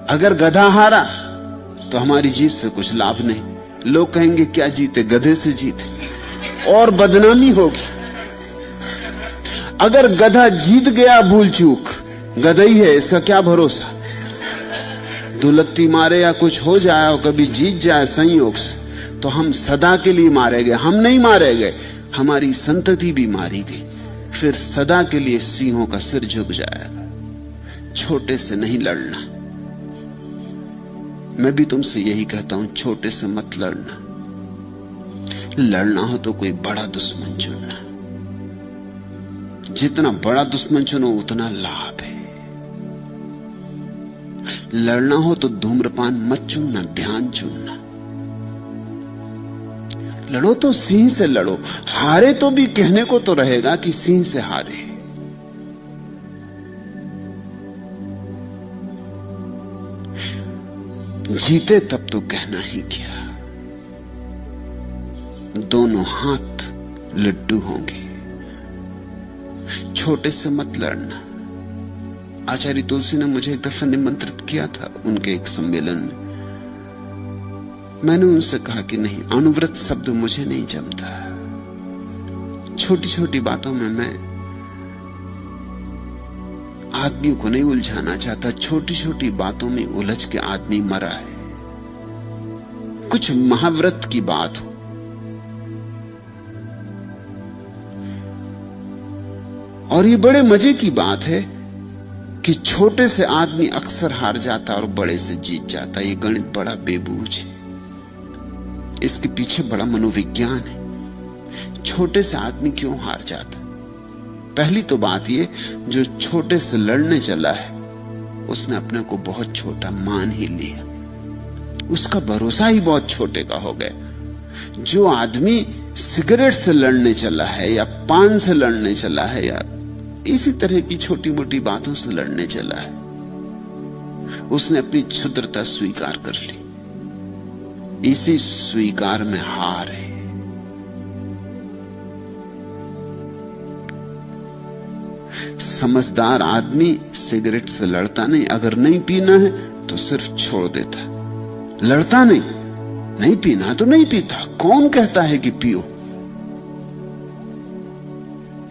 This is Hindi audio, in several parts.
अगर गधा हारा तो हमारी जीत से कुछ लाभ नहीं। लोग कहेंगे क्या जीते, गधे से जीते, और बदनामी होगी। अगर गधा जीत गया भूल चूक, गधा ही है, इसका क्या भरोसा, दुलत्ती मारे या कुछ हो जाए और कभी जीत जाए संयोग से, तो हम सदा के लिए मारे गए। हम नहीं मारे गए, हमारी संतति भी मारी गई। फिर सदा के लिए सिंहों का सिर झुक जाएगा। छोटे से नहीं लड़ना। मैं भी तुमसे यही कहता हूं, छोटे से मत लड़ना। लड़ना हो तो कोई बड़ा दुश्मन चुनना। जितना बड़ा दुश्मन चुनो उतना लाभ है। लड़ना हो तो धूम्रपान मत चुनना, ध्यान चुनना। लड़ो तो सिंह से लड़ो, हारे तो भी कहने को तो रहेगा कि सिंह से हारे। जीते तब तो कहना ही क्या। दोनों हाथ लड्डू होंगे। छोटे से मत लड़ना। आचार्य तुलसी ने मुझे एक दफा निमंत्रित किया था उनके एक सम्मेलन में। मैंने उनसे कहा कि नहीं, अनुव्रत शब्द मुझे नहीं जमता। छोटी छोटी बातों में मैं आदमी को नहीं उलझाना चाहता। छोटी छोटी बातों में उलझ के आदमी मरा है। कुछ महाव्रत की बात हो, और ये बड़े मजे की बात है कि छोटे से आदमी अक्सर हार जाता और बड़े से जीत जाता। ये गणित बड़ा बेबूझ है, इसके पीछे बड़ा मनोविज्ञान है। छोटे से आदमी क्यों हार जाता? पहली तो बात ये, जो छोटे से लड़ने चला है उसने अपने को बहुत छोटा मान ही लिया। उसका भरोसा ही बहुत छोटे का हो गया। जो आदमी सिगरेट से लड़ने चला है या पान से लड़ने चला है या इसी तरह की छोटी मोटी बातों से लड़ने चला है, उसने अपनी क्षुद्रता स्वीकार कर ली। इसी स्वीकार में हार है। समझदार आदमी सिगरेट से लड़ता नहीं। अगर नहीं पीना है तो सिर्फ छोड़ देता। लड़ता नहीं पीना तो नहीं पीता। कौन कहता है कि पियो?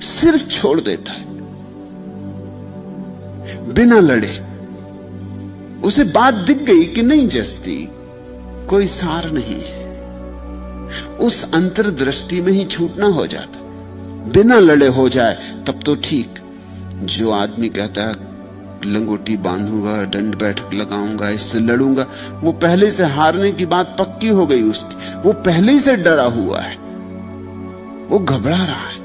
सिर्फ छोड़ देता है बिना लड़े। उसे बात दिख गई कि नहीं जस्ती, कोई सार नहीं है, उस अंतर्दृष्टि में ही छूटना हो जाता। बिना लड़े हो जाए तब तो ठीक। जो आदमी कहता है लंगोटी बांधूंगा, दंड बैठक लगाऊंगा, इससे लड़ूंगा, वो पहले से हारने की बात पक्की हो गई उसकी। वो पहले ही से डरा हुआ है, वो घबरा रहा है।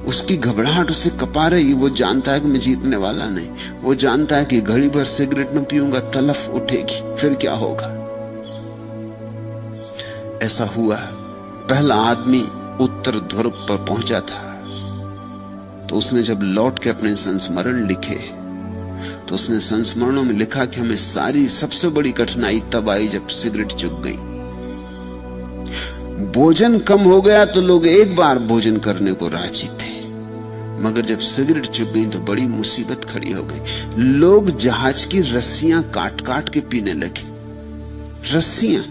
उसकी घबराहट उसे कपा रही। वो जानता है कि मैं जीतने वाला नहीं। वो जानता है कि घड़ी भर सिगरेट न पीऊंगा तलफ उठेगी, फिर क्या होगा। ऐसा हुआ। पहला आदमी उत्तर ध्रुव पर पहुंचा था, तो उसने जब लौट के अपने संस्मरण लिखे तो उसने संस्मरणों में लिखा कि हमें सारी सबसे बड़ी कठिनाई तब आई जब सिगरेट चुक गई। भोजन कम हो गया तो लोग एक बार भोजन करने को राजी थे, मगर जब सिगरेट चुक गई तो बड़ी मुसीबत खड़ी हो गई। लोग जहाज की रस्सियां काट काट के पीने लगे, रस्सियां।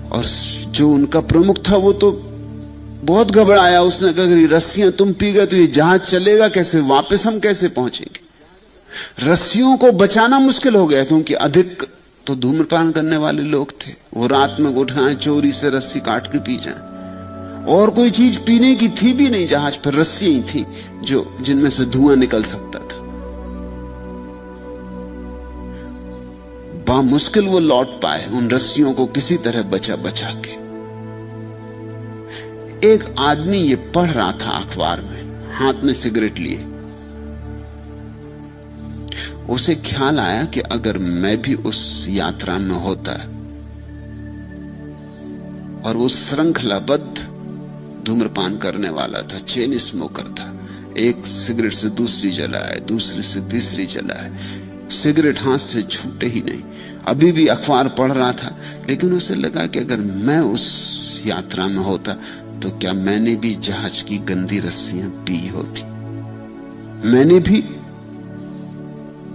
और जो उनका प्रमुख था वो तो बहुत घबराया। उसने कहा अगर रस्सियां तुम पी गए तो ये जहाज चलेगा कैसे, वापस हम कैसे पहुंचेंगे। रस्सियों को बचाना मुश्किल हो गया, क्योंकि अधिक तो धूम्रपान करने वाले लोग थे। वो रात में उठाएं, चोरी से रस्सी काट के पी जाएं। और कोई चीज पीने की थी भी नहीं जहाज पर, रस्सियां ही थी जो जिनमें से धुआं निकल सकता था। बामुश्किल वो लौट पाए उन रस्सियों को किसी तरह बचा बचा के। एक आदमी ये पढ़ रहा था अखबार में, हाथ में सिगरेट लिए। उसे ख्याल आया कि अगर मैं भी उस यात्रा में होता और वो श्रृंखलाबद्ध धूम्रपान करने वाला था, चेन स्मोकर था, एक सिगरेट से दूसरी जलाए, दूसरी से तीसरी जलाए, सिगरेट हाथ से छूटे ही नहीं। अभी भी अखबार पढ़ रहा था, लेकिन उसे लगा कि अगर मैं उस यात्रा में होता तो क्या मैंने भी जहाज की गंदी रस्सियां पी होती, मैंने भी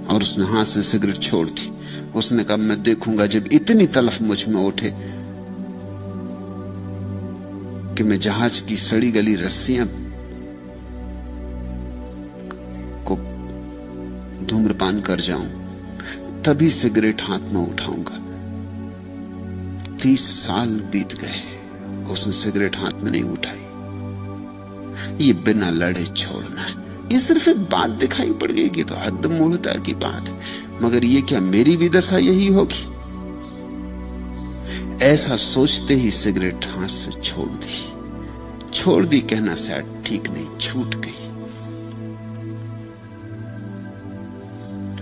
और उसने हाथ से सिगरेट छोड़ दी। उसने कहा मैं देखूंगा जब इतनी तलफ मुझ में उठे कि मैं जहाज की सड़ी गली रस्सियां को धूम्रपान कर जाऊं, तभी सिगरेट हाथ में उठाऊंगा। 30 साल बीत गए, उसने सिगरेट हाथ में नहीं उठाई। ये बिना लड़े छोड़ना है। ये सिर्फ एक बात दिखाई पड़ गई कि तो हद मूढ़ता की बात है, मगर ये क्या मेरी भी दशा यही होगी? ऐसा सोचते ही सिगरेट हाथ से छोड़ दी कहना शायद ठीक नहीं, छूट गई।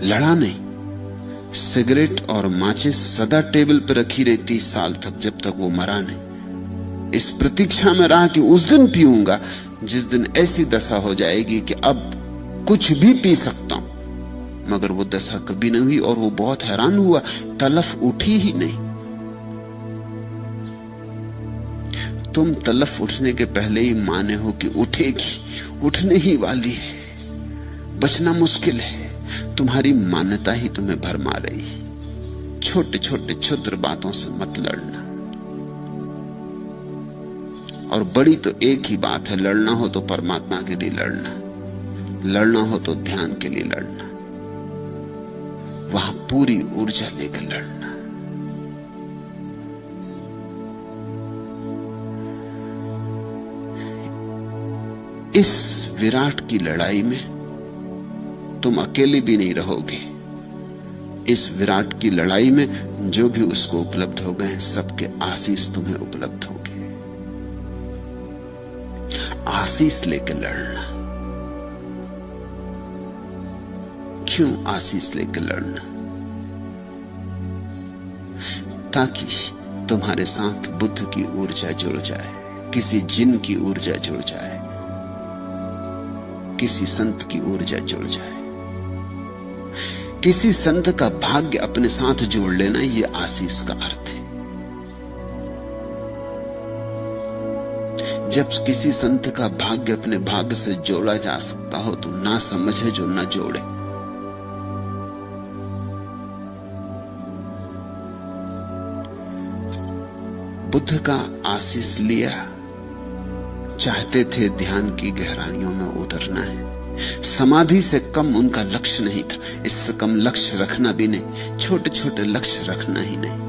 लड़ा नहीं। सिगरेट और माचिस सदा टेबल पर रखी रही 30 साल तक, जब तक वो मरा नहीं। इस प्रतीक्षा में रहा कि उस दिन पीऊंगा जिस दिन ऐसी दशा हो जाएगी कि अब कुछ भी पी सकता हूं। मगर वो दशा कभी नहीं हुई और वो बहुत हैरान हुआ, तलफ उठी ही नहीं। तुम तलफ उठने के पहले ही माने हो कि उठेगी, उठने ही वाली है, बचना मुश्किल है। तुम्हारी मान्यता ही तुम्हें भरमा रही। छोटे छोटे क्षुद्र बातों से मत लड़ना। और बड़ी तो एक ही बात है, लड़ना हो तो परमात्मा के लिए लड़ना, लड़ना हो तो ध्यान के लिए लड़ना, वहां पूरी ऊर्जा लेकर लड़ना। इस विराट की लड़ाई में तुम अकेले भी नहीं रहोगे। इस विराट की लड़ाई में जो भी उसको उपलब्ध हो गए, सबके आशीष तुम्हें उपलब्ध होंगे। आशीष लेकर लड़ना। क्यों आशीष लेकर लड़ना? ताकि तुम्हारे साथ बुद्ध की ऊर्जा जुड़ जाए, किसी जिन की ऊर्जा जुड़ जाए, किसी संत की ऊर्जा जुड़ जाए, किसी संत का भाग्य अपने साथ जोड़ लेना। यह आशीष का अर्थ है। जब किसी संत का भाग्य अपने भाग्य से जोड़ा जा सकता हो तो ना समझे जो ना जोड़े। बुद्ध का आशीष लिया, चाहते थे ध्यान की गहराइयों में उतरना है। समाधि से कम उनका लक्ष्य नहीं था, इससे कम लक्ष्य रखना भी नहीं, छोटे छोटे लक्ष्य रखना ही नहीं।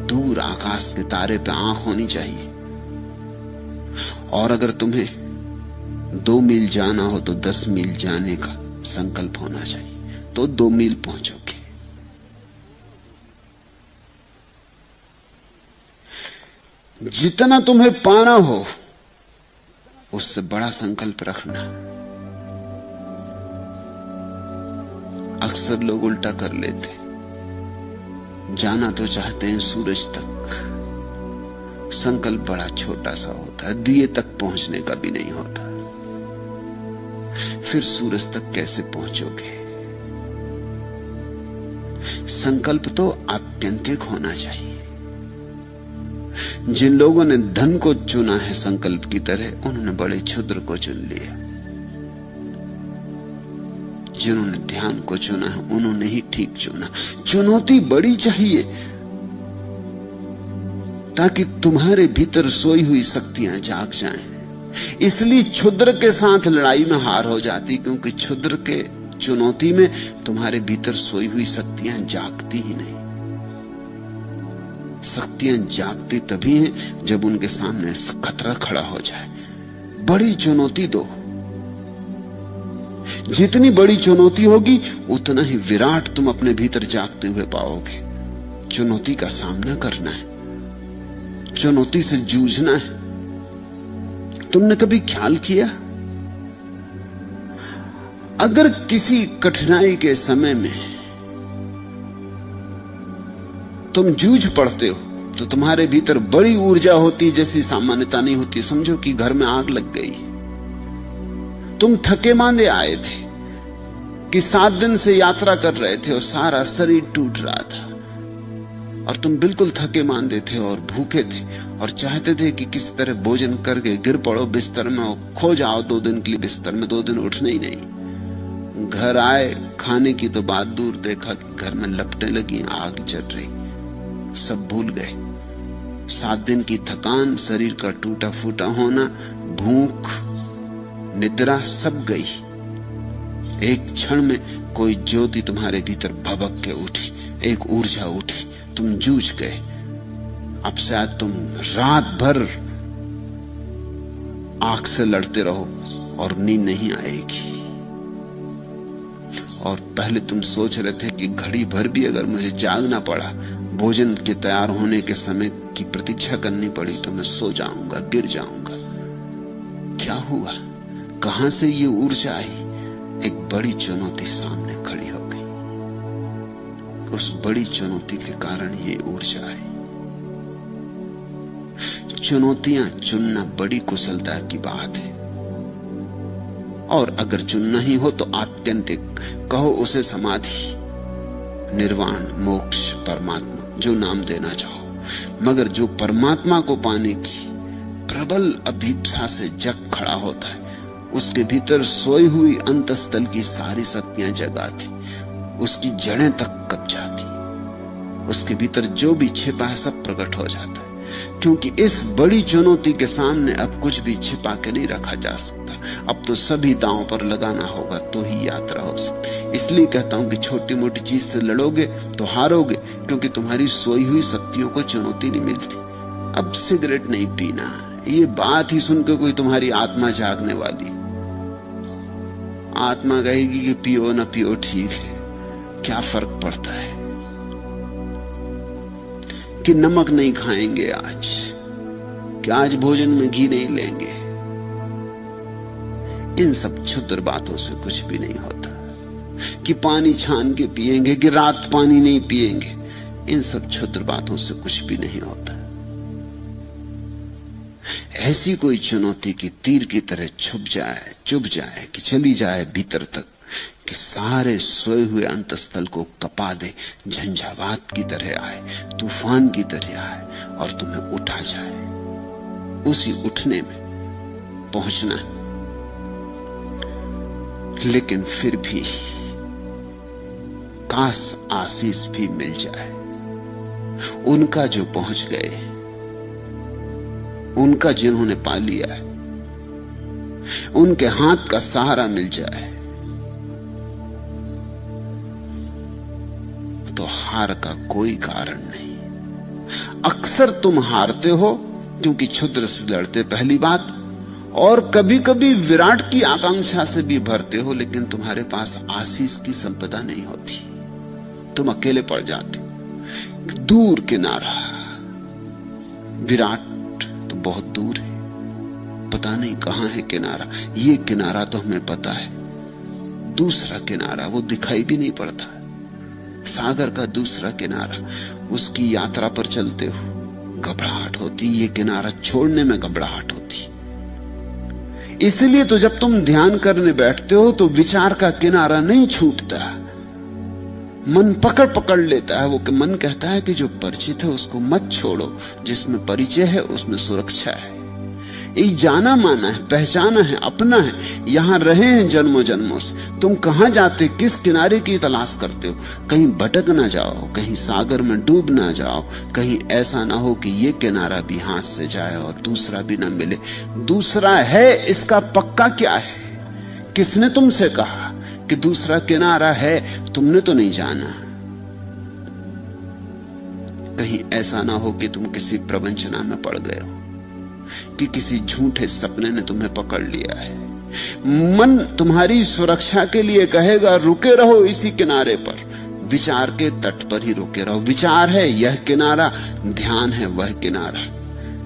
दूर आकाश के तारे पे आंख होनी चाहिए। और अगर तुम्हें 2 मील जाना हो तो 10 मील जाने का संकल्प होना चाहिए, तो 2 मील पहुंचोगे। जितना तुम्हें पाना हो उससे बड़ा संकल्प रखना। अक्सर लोग उल्टा कर लेते, जाना तो चाहते हैं सूरज तक, संकल्प बड़ा छोटा सा होता है, दिए तक पहुंचने का भी नहीं होता। फिर सूरज तक कैसे पहुंचोगे? संकल्प तो आत्यंतिक होना चाहिए। जिन लोगों ने धन को चुना है संकल्प की तरह, उन्होंने बड़े क्षुद्र को चुन लिया। जिन्होंने ध्यान को चुना है उन्होंने ही ठीक चुना। चुनौती बड़ी चाहिए ताकि तुम्हारे भीतर सोई हुई शक्तियां जाग जाएं। इसलिए क्षुद्र के साथ लड़ाई में हार हो जाती, क्योंकि क्षुद्र के चुनौती में तुम्हारे भीतर सोई हुई शक्तियां जागती ही नहीं। शक्तियां जागती तभी हैं जब उनके सामने खतरा खड़ा हो जाए। बड़ी चुनौती दो। जितनी बड़ी चुनौती होगी उतना ही विराट तुम अपने भीतर जागते हुए पाओगे। चुनौती का सामना करना है, चुनौती से जूझना है। तुमने कभी ख्याल किया, अगर किसी कठिनाई के समय में तुम जूझ पड़ते हो तो तुम्हारे भीतर बड़ी ऊर्जा होती जैसी सामान्यता नहीं होती। समझो कि घर में आग लग गई, तुम थके मांदे आए थे कि 7 दिन से यात्रा कर रहे थे और सारा शरीर टूट रहा था और तुम बिल्कुल थके मांदे थे और भूखे थे और चाहते थे कि किसी तरह भोजन करके गिर पड़ो बिस्तर में और खो जाओ 2 दिन के लिए बिस्तर में, 2 दिन उठने ही नहीं। घर आए, खाने की तो बात दूर, देखा कि घर में लपटें लगी, आग जल रही। सब भूल गए। 7 दिन की थकान, शरीर का टूटा फूटा होना, भूख, निद्रा सब गई। एक क्षण में कोई ज्योति तुम्हारे भीतर भभक के उठी, एक ऊर्जा उठी, तुम जूझ गए। अब शायद तुम रात भर आंख से लड़ते रहो और नींद नहीं आएगी। और पहले तुम सोच रहे थे कि घड़ी भर भी अगर मुझे जागना पड़ा, भोजन के तैयार होने के समय की प्रतीक्षा करनी पड़ी, तो मैं सो जाऊंगा, गिर जाऊंगा। क्या हुआ? कहां से ये ऊर्जा आई? एक बड़ी चुनौती सामने खड़ी हो गई। उस बड़ी चुनौती के कारण ये ऊर्जा आई। चुनौतियां चुनना बड़ी कुशलता की बात है। और अगर चुनना ही हो तो आत्यंतिक, कहो उसे समाधि, निर्वाण, मोक्ष, परमात्मा, जो नाम देना चाहो। मगर जो परमात्मा को पाने की प्रबल अभिप्सा से जग खड़ा होता है, उसके भीतर सोई हुई अंतस्थल की सारी शक्तियां जगाती, उसकी जड़ें तक कब जाती, उसके भीतर जो भी छिपा है सब प्रकट हो जाता है। क्योंकि इस बड़ी चुनौती के सामने अब कुछ भी छिपा के नहीं रखा जा सकता। अब तो सभी दांव पर लगाना होगा तो ही यात्रा हो सकती। इसलिए कहता हूं कि छोटी मोटी चीज से लड़ोगे तो हारोगे, क्योंकि तुम्हारी सोई हुई शक्तियों को चुनौती नहीं मिलती। अब सिगरेट नहीं पीना, ये बात ही सुनकर कोई तुम्हारी आत्मा जागने वाली, आत्मा कहेगी कि पियो ना पियो ठीक है, क्या फर्क पड़ता है। कि नमक नहीं खाएंगे आज, कि आज भोजन में घी नहीं लेंगे, इन सब क्षुद्र बातों से कुछ भी नहीं होता। कि पानी छान के पिएंगे, कि रात पानी नहीं पिएंगे, इन सब क्षुद्र बातों से कुछ भी नहीं होता। ऐसी कोई चुनौती की तीर की तरह छुप जाए, चुभ जाए, कि चली जाए भीतर तक, कि सारे सोए हुए अंतस्थल को कपा दे, झंझावात की तरह आए, तूफान की तरह आए और तुम्हें उठा जाए। उसी उठने में पहुंचना है। लेकिन फिर भी काश आशीष भी मिल जाए उनका जो पहुंच गए, उनका जिन्होंने पा लिया है, उनके हाथ का सहारा मिल जाए तो हार का कोई कारण नहीं। अक्सर तुम हारते हो क्योंकि क्षुद्र से लड़ते, पहली बात, और कभी कभी विराट की आकांक्षा से भी भरते हो, लेकिन तुम्हारे पास आशीष की संपदा नहीं होती, तुम अकेले पड़ जाते। दूर किनारा, विराट तो बहुत दूर है, पता नहीं कहां है किनारा। ये किनारा तो हमें पता है, दूसरा किनारा वो दिखाई भी नहीं पड़ता। सागर का दूसरा किनारा, उसकी यात्रा पर चलते हो घबराहट होती, ये किनारा छोड़ने में घबराहट होती। इसलिए तो जब तुम ध्यान करने बैठते हो तो विचार का किनारा नहीं छूटता, मन पकड़ पकड़ लेता है। वो मन कहता है कि जो परिचित है उसको मत छोड़ो, जिसमें परिचय है उसमें सुरक्षा है, ये जाना माना है, पहचाना है, अपना है, यहां रहे हैं जन्मों जन्मों से। तुम कहां जाते, किस किनारे की तलाश करते हो? कहीं भटक ना जाओ, कहीं सागर में डूब ना जाओ, कहीं ऐसा ना हो कि ये किनारा भी हाथ से जाए और दूसरा भी ना मिले। दूसरा है, इसका पक्का क्या है? किसने तुमसे कहा कि दूसरा किनारा है? तुमने तो नहीं जाना। कहीं ऐसा ना हो कि तुम किसी प्रवंचना में पड़ गए हो, कि किसी झूठे सपने ने तुम्हें पकड़ लिया है। मन तुम्हारी सुरक्षा के लिए कहेगा रुके रहो इसी किनारे पर, विचार के तट पर ही रुके रहो। विचार है यह किनारा, ध्यान है वह किनारा।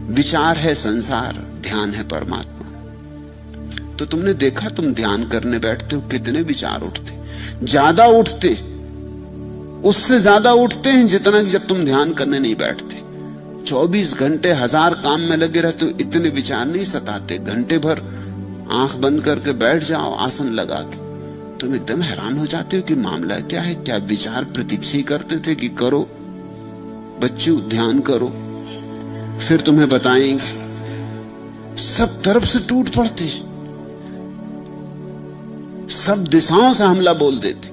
विचार है संसार, ध्यान है परमात्मा। तो तुमने देखा, तुम ध्यान करने बैठते हो कितने विचार उठते, ज्यादा उठते, उससे ज्यादा उठते हैं जितना कि जब तुम ध्यान करने नहीं बैठते। 24 घंटे 1000 काम में लगे रहते हो, इतने विचार नहीं सताते। घंटे भर आंख बंद करके बैठ जाओ आसन लगा के, तुम एकदम हैरान हो जाते हो कि मामला क्या है। क्या विचार प्रतीक्षा ही करते थे कि करो बच्चों ध्यान करो, फिर तुम्हें बताएंगे। सब तरफ से टूट पड़ते। सब दिशाओं से हमला बोल देते,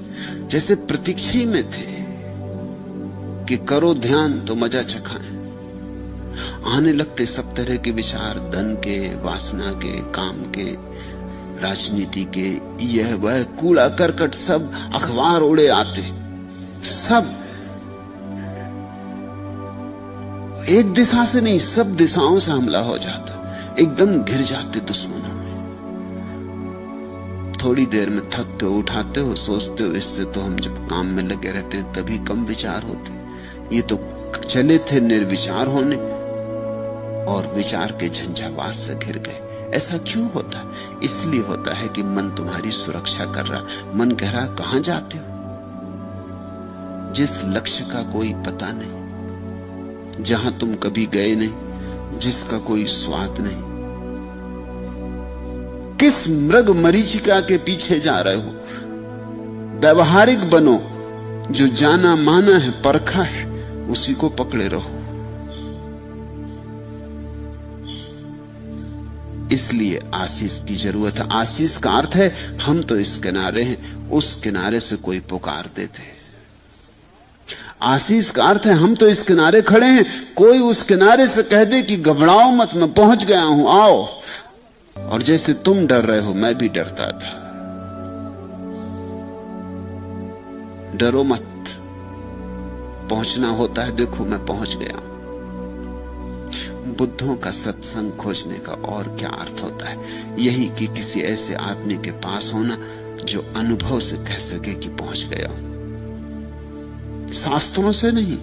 जैसे प्रतीक्षा ही में थे कि करो ध्यान तो मजा चखाएं। आने लगते सब तरह के विचार, धन के, वासना के, काम के, राजनीति के, यह वह कूड़ा करकट सब अखबार उड़े आते, सब एक दिशा से नहीं, सब दिशाओं से हमला हो जाता, एकदम घिर जाते दुश्मनों में। थोड़ी देर में थक के उठाते हो, सोचते हो इससे तो हम जब काम में लगे रहते हैं तभी कम विचार होते, ये तो चले थे निर्विचार होने और विचार के झंझावात से घिर गए। ऐसा क्यों होता है? इसलिए होता है कि मन तुम्हारी सुरक्षा कर रहा। मन कह रहा कहां जाते हो, जिस लक्ष्य का कोई पता नहीं, जहां तुम कभी गए नहीं, जिसका कोई स्वाद नहीं, किस मृग मरीचिका के पीछे जा रहे हो? व्यवहारिक बनो, जो जाना माना है, परखा है, उसी को पकड़े रहो। इसलिए आशीष की जरूरत है। आशीष का अर्थ है हम तो इस किनारे हैं, उस किनारे से कोई पुकार देते। आशीष का अर्थ है हम तो इस किनारे खड़े हैं, कोई उस किनारे से कह दे कि घबराओ मत, मैं पहुंच गया हूं, आओ। और जैसे तुम डर रहे हो मैं भी डरता था, डरो मत, पहुंचना होता है, देखो मैं पहुंच गया। बुद्धों का सत्संग खोजने का और क्या अर्थ होता है? यही कि किसी ऐसे आदमी के पास होना जो अनुभव से कह सके कि पहुंच गया हूं। शास्त्रों से नहीं,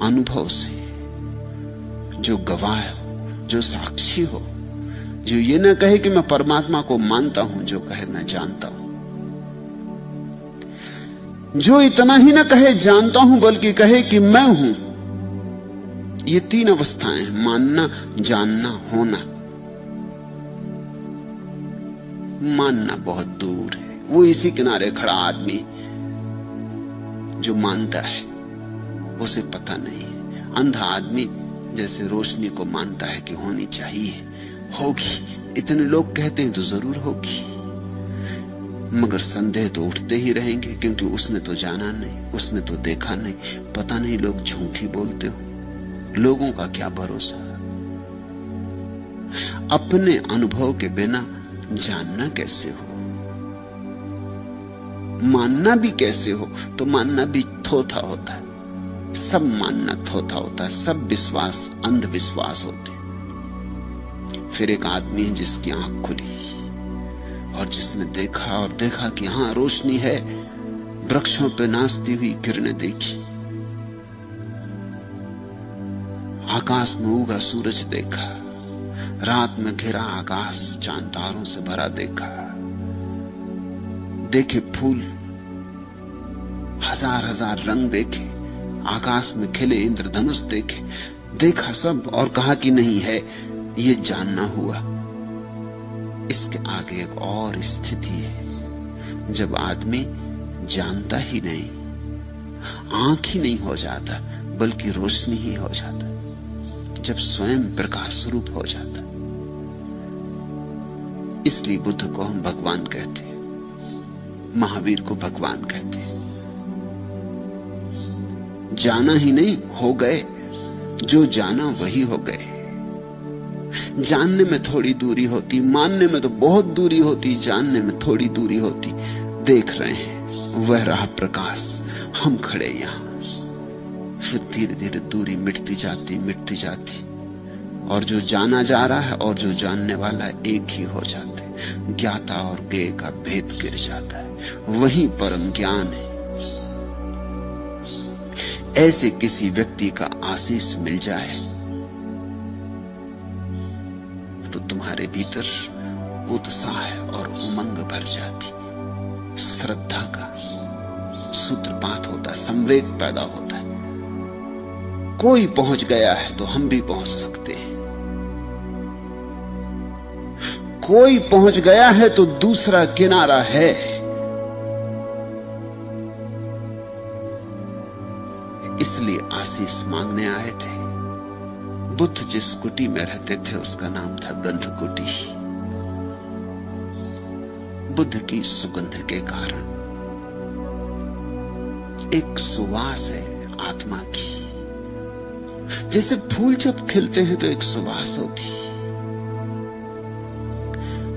अनुभव से, जो गवाह हो, जो साक्षी हो, जो ये ना कहे कि मैं परमात्मा को मानता हूं, जो कहे मैं जानता हूं, जो इतना ही ना कहे जानता हूं बल्कि कहे कि मैं हूं। ये तीन अवस्थाएं हैं, मानना, जानना, होना। मानना बहुत दूर है, वो इसी किनारे खड़ा आदमी जो मानता है उसे पता नहीं है। अंधा आदमी जैसे रोशनी को मानता है कि होनी चाहिए, होगी, इतने लोग कहते हैं तो जरूर होगी, मगर संदेह तो उठते ही रहेंगे क्योंकि उसने तो जाना नहीं, उसने तो देखा नहीं, पता नहीं लोग झूठी बोलते हो, लोगों का क्या भरोसा। अपने अनुभव के बिना जानना कैसे हो, मानना भी कैसे हो? तो मानना भी थोथा होता है, सब मानना थोथा होता है, सब विश्वास अंधविश्वास होते। फिर एक आदमी है जिसकी आंख खुली और जिसने देखा और देखा कि हां रोशनी है, वृक्षों पे नाचती हुई किरणें देखी, आकाश में उगा सूरज देखा, रात में घिरा आकाश चांद तारों से भरा देखा, देखे फूल, हजार हजार रंग देखे, आकाश में खिले इंद्रधनुष देखे, देखा सब और कहा कि नहीं है, ये जानना हुआ। इसके आगे एक और स्थिति है, जब आदमी जानता ही नहीं, आंख ही नहीं हो जाता बल्कि रोशनी ही हो जाता, जब स्वयं प्रकाश रूप हो जाता। इसलिए बुद्ध को हम भगवान कहते हैं, महावीर को भगवान कहते हैं। जाना ही नहीं, हो गए, जो जाना वही हो गए। जानने में थोड़ी दूरी होती, मानने में तो बहुत दूरी होती, जानने में थोड़ी दूरी होती। देख रहे हैं वह रहा प्रकाश, हम खड़े यहां, फिर धीरे धीरे दूरी मिटती जाती, मिटती जाती, और जो जाना जा रहा है और जो जानने वाला है एक ही हो जाते। ज्ञाता और ज्ञेय का भेद गिर जाता है, वही परम ज्ञान है। ऐसे किसी व्यक्ति का आशीष मिल जाए तो तुम्हारे भीतर उत्साह और उमंग भर जाती, श्रद्धा का सूत्रपात होता, संवेग पैदा होता है। कोई पहुंच गया है तो हम भी पहुंच सकते हैं, कोई पहुंच गया है तो दूसरा किनारा है। इसलिए आशीष मांगने आए थे। बुद्ध जिस कुटी में रहते थे उसका नाम था गंध कुटी। बुद्ध की सुगंध के कारण। एक सुवास है आत्मा की। जैसे फूल जब खिलते हैं तो एक सुवास होती,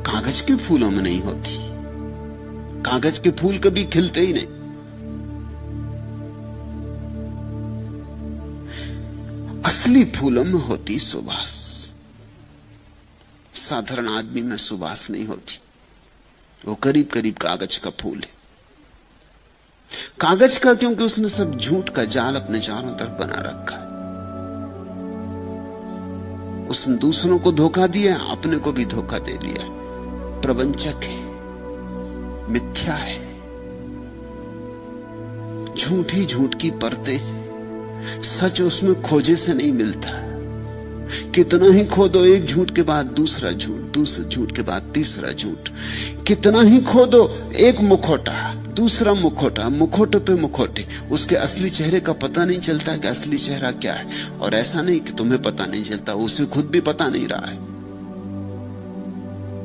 कागज के फूलों में नहीं होती। कागज के फूल कभी खिलते ही नहीं। असली फूलों में होती सुवास। साधारण आदमी में सुवास नहीं होती। वो करीब करीब कागज का फूल है। कागज का क्योंकि उसने सब झूठ का जाल अपने चारों तरफ बना रखा है। उसने दूसरों को धोखा दिया, अपने को भी धोखा दे लिया। प्रवंचक है, मिथ्या है, झूठ ही झूठ की परतें हैं। सच उसमें खोजे से नहीं मिलता। कितना ही खोदो, एक झूठ के बाद दूसरा झूठ, दूसरे झूठ के बाद तीसरा झूठ। कितना ही खोदो, एक मुखौटा, दूसरा मुखौटा, मुखौटे पे मुखौटे। उसके असली चेहरे का पता नहीं चलता कि असली चेहरा क्या है। और ऐसा नहीं कि तुम्हें पता नहीं चलता, उसे खुद भी पता नहीं रहा है।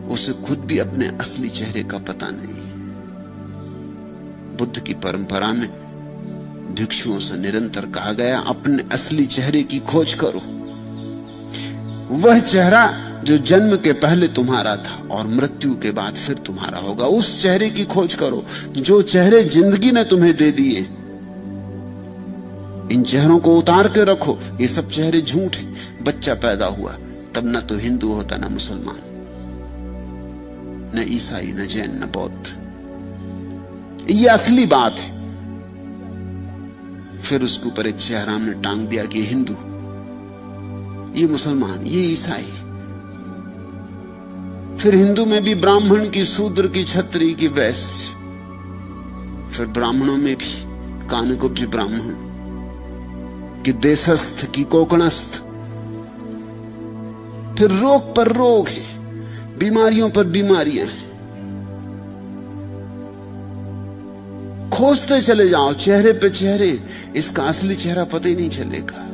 उसे खुद भी अपने असली चेहरे का पता नहीं है। बुद्ध की परंपरा में भिक्षुओं से निरंतर कहा गया, अपने असली चेहरे की खोज करो। वह चेहरा जो जन्म के पहले तुम्हारा था और मृत्यु के बाद फिर तुम्हारा होगा, उस चेहरे की खोज करो। जो चेहरे जिंदगी ने तुम्हें दे दिए, इन चेहरों को उतार के रखो। ये सब चेहरे झूठ हैं। बच्चा पैदा हुआ तब न तो हिंदू होता, न मुसलमान, न ईसाई, न जैन, न बौद्ध। ये असली बात है। फिर उसके ऊपर एक चेहरा हमने टांग दिया कि हिंदू, ये मुसलमान, ये ईसाई। फिर हिंदू में भी ब्राह्मण की, शूद्र की, क्षत्रिय की, वैश्य। फिर ब्राह्मणों में भी कानकुब्ज ब्राह्मण कि देशस्थ की कोकणस्थ। फिर रोग पर रोग है, बीमारियों पर बीमारियां हैं। खोजते चले जाओ चेहरे पे चेहरे, इसका असली चेहरा पता ही नहीं चलेगा।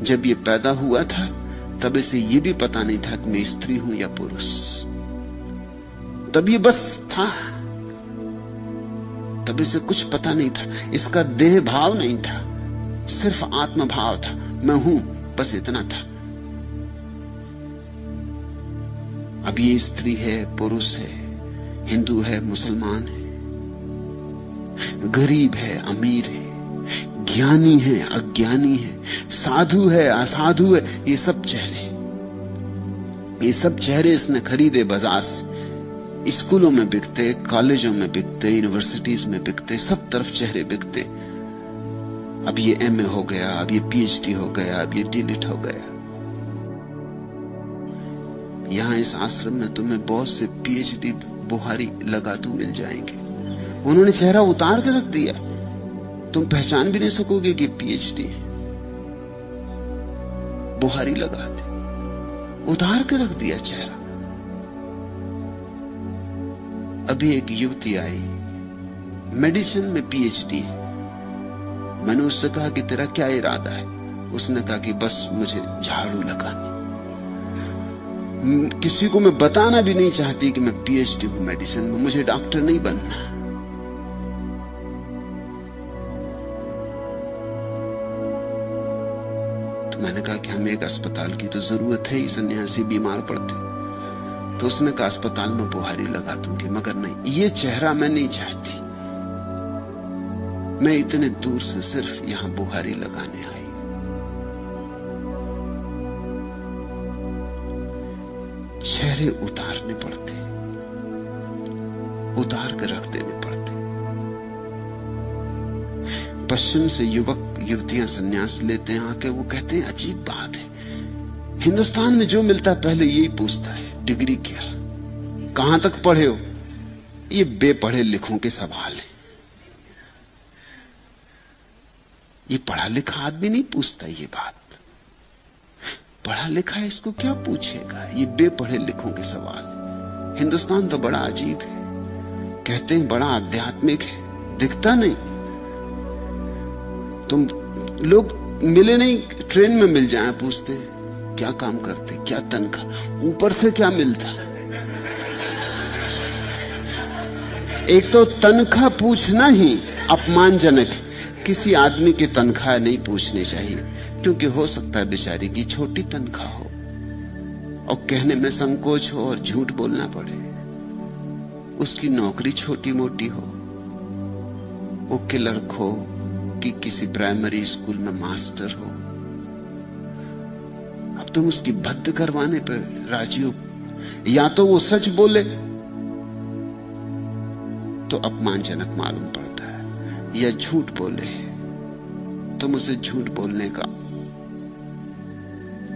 जब ये पैदा हुआ था तब इसे ये भी पता नहीं था कि मैं स्त्री हूं या पुरुष। तब ये बस था, तब इसे कुछ पता नहीं था। इसका देह भाव नहीं था, सिर्फ आत्म भाव था। मैं हूं, बस इतना था। अब ये स्त्री है, पुरुष है, हिंदू है, मुसलमान है, गरीब है, अमीर है, ज्ञानी है, अज्ञानी है, साधु है, असाधु है। ये सब चेहरे, ये सब चेहरे इसने खरीदे बाजार से। स्कूलों में बिकते, कॉलेजों में बिकते, यूनिवर्सिटीज में बिकते, सब तरफ चेहरे बिकते। अब ये एमए हो गया, अब ये पीएचडी हो गया, अब ये डीलिट हो गया। यहां इस आश्रम में तुम्हें बहुत से पीएचडी बुहारी लगातू मिल जाएंगे। उन्होंने चेहरा उतार के रख दिया, तुम पहचान भी नहीं सकोगे कि पीएचडी है। बुहारी लगा दे, उतार के रख दिया चेहरा। अभी एक युवती आई, मेडिसिन में पीएचडी है। मैंने उससे कहा कि तेरा क्या इरादा है? उसने कहा कि बस मुझे झाड़ू लगानी। किसी को मैं बताना भी नहीं चाहती कि मैं पीएचडी हूं मेडिसिन में, मुझे डॉक्टर नहीं बनना। मैंने कहा कि हमें एक अस्पताल की तो जरूरत है, सन्यासी बीमार पड़ते। तो उसने कहा अस्पताल में बुहारी लगा दूंगी, मगर नहीं, ये चेहरा मैं नहीं चाहती। मैं इतने दूर से सिर्फ यहां बुहारी लगाने आई। चेहरे उतारने पड़ते, उतार कर रख देने पड़ते। पश्चिम से युवक युवतियां सन्यास लेते हैं आके, वो कहते हैं अजीब बात है, हिंदुस्तान में जो मिलता है पहले यही पूछता है, डिग्री क्या, कहां तक पढ़े हो। ये बेपढ़े लिखों के सवाल है। ये पढ़ा लिखा आदमी नहीं पूछता ये बात। पढ़ा लिखा है, इसको क्या पूछेगा, ये बेपढ़े लिखों के सवाल। हिंदुस्तान तो बड़ा अजीब है, कहते हैं बड़ा आध्यात्मिक है, दिखता नहीं। तुम लोग मिले नहीं, ट्रेन में मिल जाए, पूछते क्या काम करते, क्या तनख्वाह, ऊपर से क्या मिलता। एक तो तनख्वाह पूछना ही अपमानजनक है। किसी आदमी की तनख्वाह नहीं पूछनी चाहिए, क्योंकि हो सकता है बेचारी की छोटी तनख्वाह हो और कहने में संकोच हो और झूठ बोलना पड़े। उसकी नौकरी छोटी मोटी हो, वो क्लर्क हो कि किसी प्राइमरी स्कूल में मास्टर हो। अब तुम उसकी भद्द करवाने पर राजी हो। या तो वो सच बोले तो अपमानजनक मालूम पड़ता है, या झूठ बोले तुम उसे झूठ बोलने का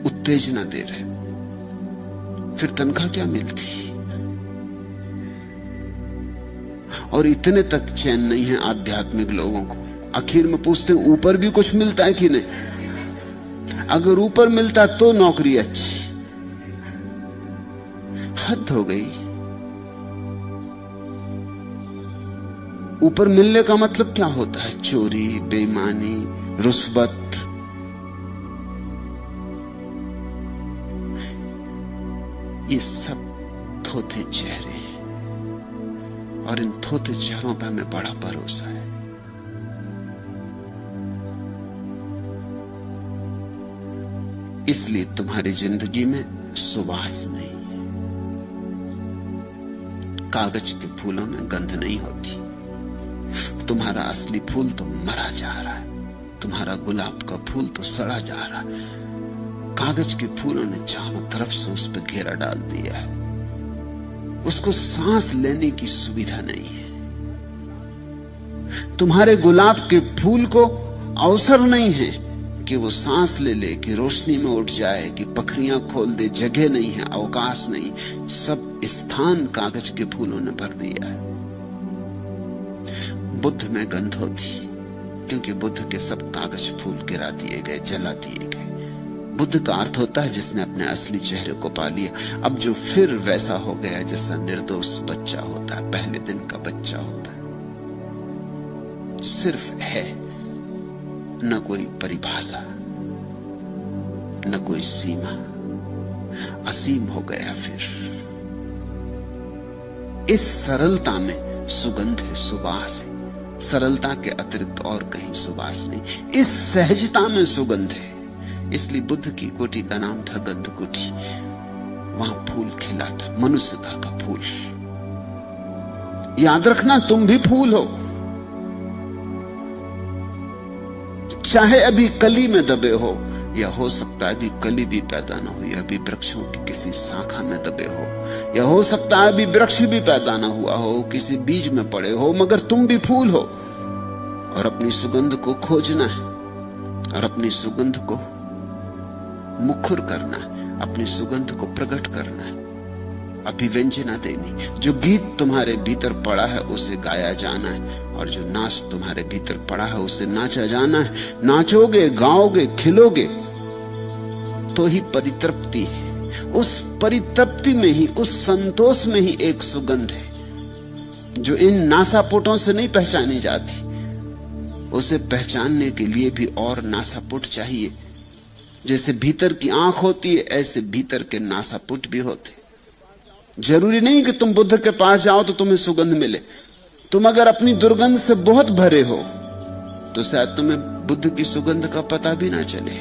उत्तेजना दे रहे, फिर तनख्वाह क्या मिलती। और इतने तक चैन नहीं है आध्यात्मिक लोगों को, आखिर में पूछते हैं ऊपर भी कुछ मिलता है कि नहीं। अगर ऊपर मिलता तो नौकरी अच्छी। हद हो गई। ऊपर मिलने का मतलब क्या होता है? चोरी, बेईमानी, रुस्वत। ये सब थोथे चेहरे हैं और इन थोथे चेहरों पर हमें बड़ा भरोसा है। इसलिए तुम्हारी जिंदगी में सुवास नहीं है। कागज के फूलों में गंध नहीं होती। तुम्हारा असली फूल तो मरा जा रहा है, तुम्हारा गुलाब का फूल तो सड़ा जा रहा है। कागज के फूलों ने चारों तरफ से उस पर घेरा डाल दिया है, उसको सांस लेने की सुविधा नहीं है। तुम्हारे गुलाब के फूल को अवसर नहीं है कि वो सांस ले ले, कि रोशनी में उठ जाए, कि पखरियां खोल दे। जगह नहीं है, अवकाश नहीं, सब स्थान कागज के फूलों ने भर दिया है। बुद्ध में गंध होती, क्योंकि बुद्ध के सब कागज फूल गिरा दिए गए, जला दिए गए। बुद्ध का अर्थ होता है जिसने अपने असली चेहरे को पा लिया। अब जो फिर वैसा हो गया जैसा निर्दोष बच्चा होता है, पहले दिन का बच्चा होता है, सिर्फ है, न कोई परिभाषा, न कोई सीमा, असीम हो गया। फिर इस सरलता में सुगंध है, सुवास है। सरलता के अतिरिक्त और कहीं सुवास नहीं। इस सहजता में सुगंध है। इसलिए बुद्ध की कोठी का नाम था गंध कोठी। वहां फूल खिला था, मनुष्यता का फूल। याद रखना, तुम भी फूल हो, चाहे अभी कली में दबे हो, या हो सकता है अभी कली भी पैदा न हुई, अभी वृक्षों की किसी शाखा में दबे हो, या हो सकता है अभी वृक्ष भी पैदा न हुआ हो, किसी बीज में पड़े हो, मगर तुम भी फूल हो। और अपनी सुगंध को खोजना है, और अपनी सुगंध को मुखर करना है, अपनी सुगंध को प्रकट करना है, अभिव्यंजना देनी। जो गीत तुम्हारे भीतर पड़ा है उसे गाया जाना है, और जो नाच तुम्हारे भीतर पड़ा है उसे नाचा जाना है। नाचोगे, गाओगे, खिलोगे तो ही परितृप्ति है। उस परितृप्ति में ही, उस संतोष में ही एक सुगंध है जो इन नासापुटों से नहीं पहचानी जाती। उसे पहचानने के लिए भी और नासापुट चाहिए। जैसे भीतर की आंख होती है, ऐसे भीतर के नासापुट भी होते। जरूरी नहीं कि तुम बुद्ध के पास जाओ तो तुम्हें सुगंध मिले। तुम अगर अपनी दुर्गंध से बहुत भरे हो तो शायद तुम्हें बुद्ध की सुगंध का पता भी ना चले।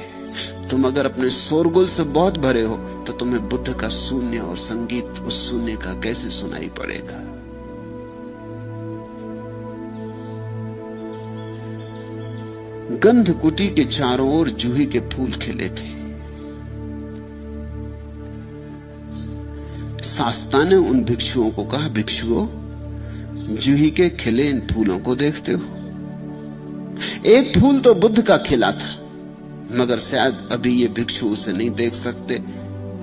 तुम अगर अपने शोरगुल से बहुत भरे हो तो तुम्हें बुद्ध का शून्य और संगीत उस शून्य का कैसे सुनाई पड़ेगा। गंध कुटी के चारों ओर जूही के फूल खिले थे। शास्ता ने उन भिक्षुओं को कहा, भिक्षुओं, जूही के खिले इन फूलों को देखते हो? एक फूल तो बुद्ध का खिला था, मगर शायद अभी ये भिक्षु उसे नहीं देख सकते,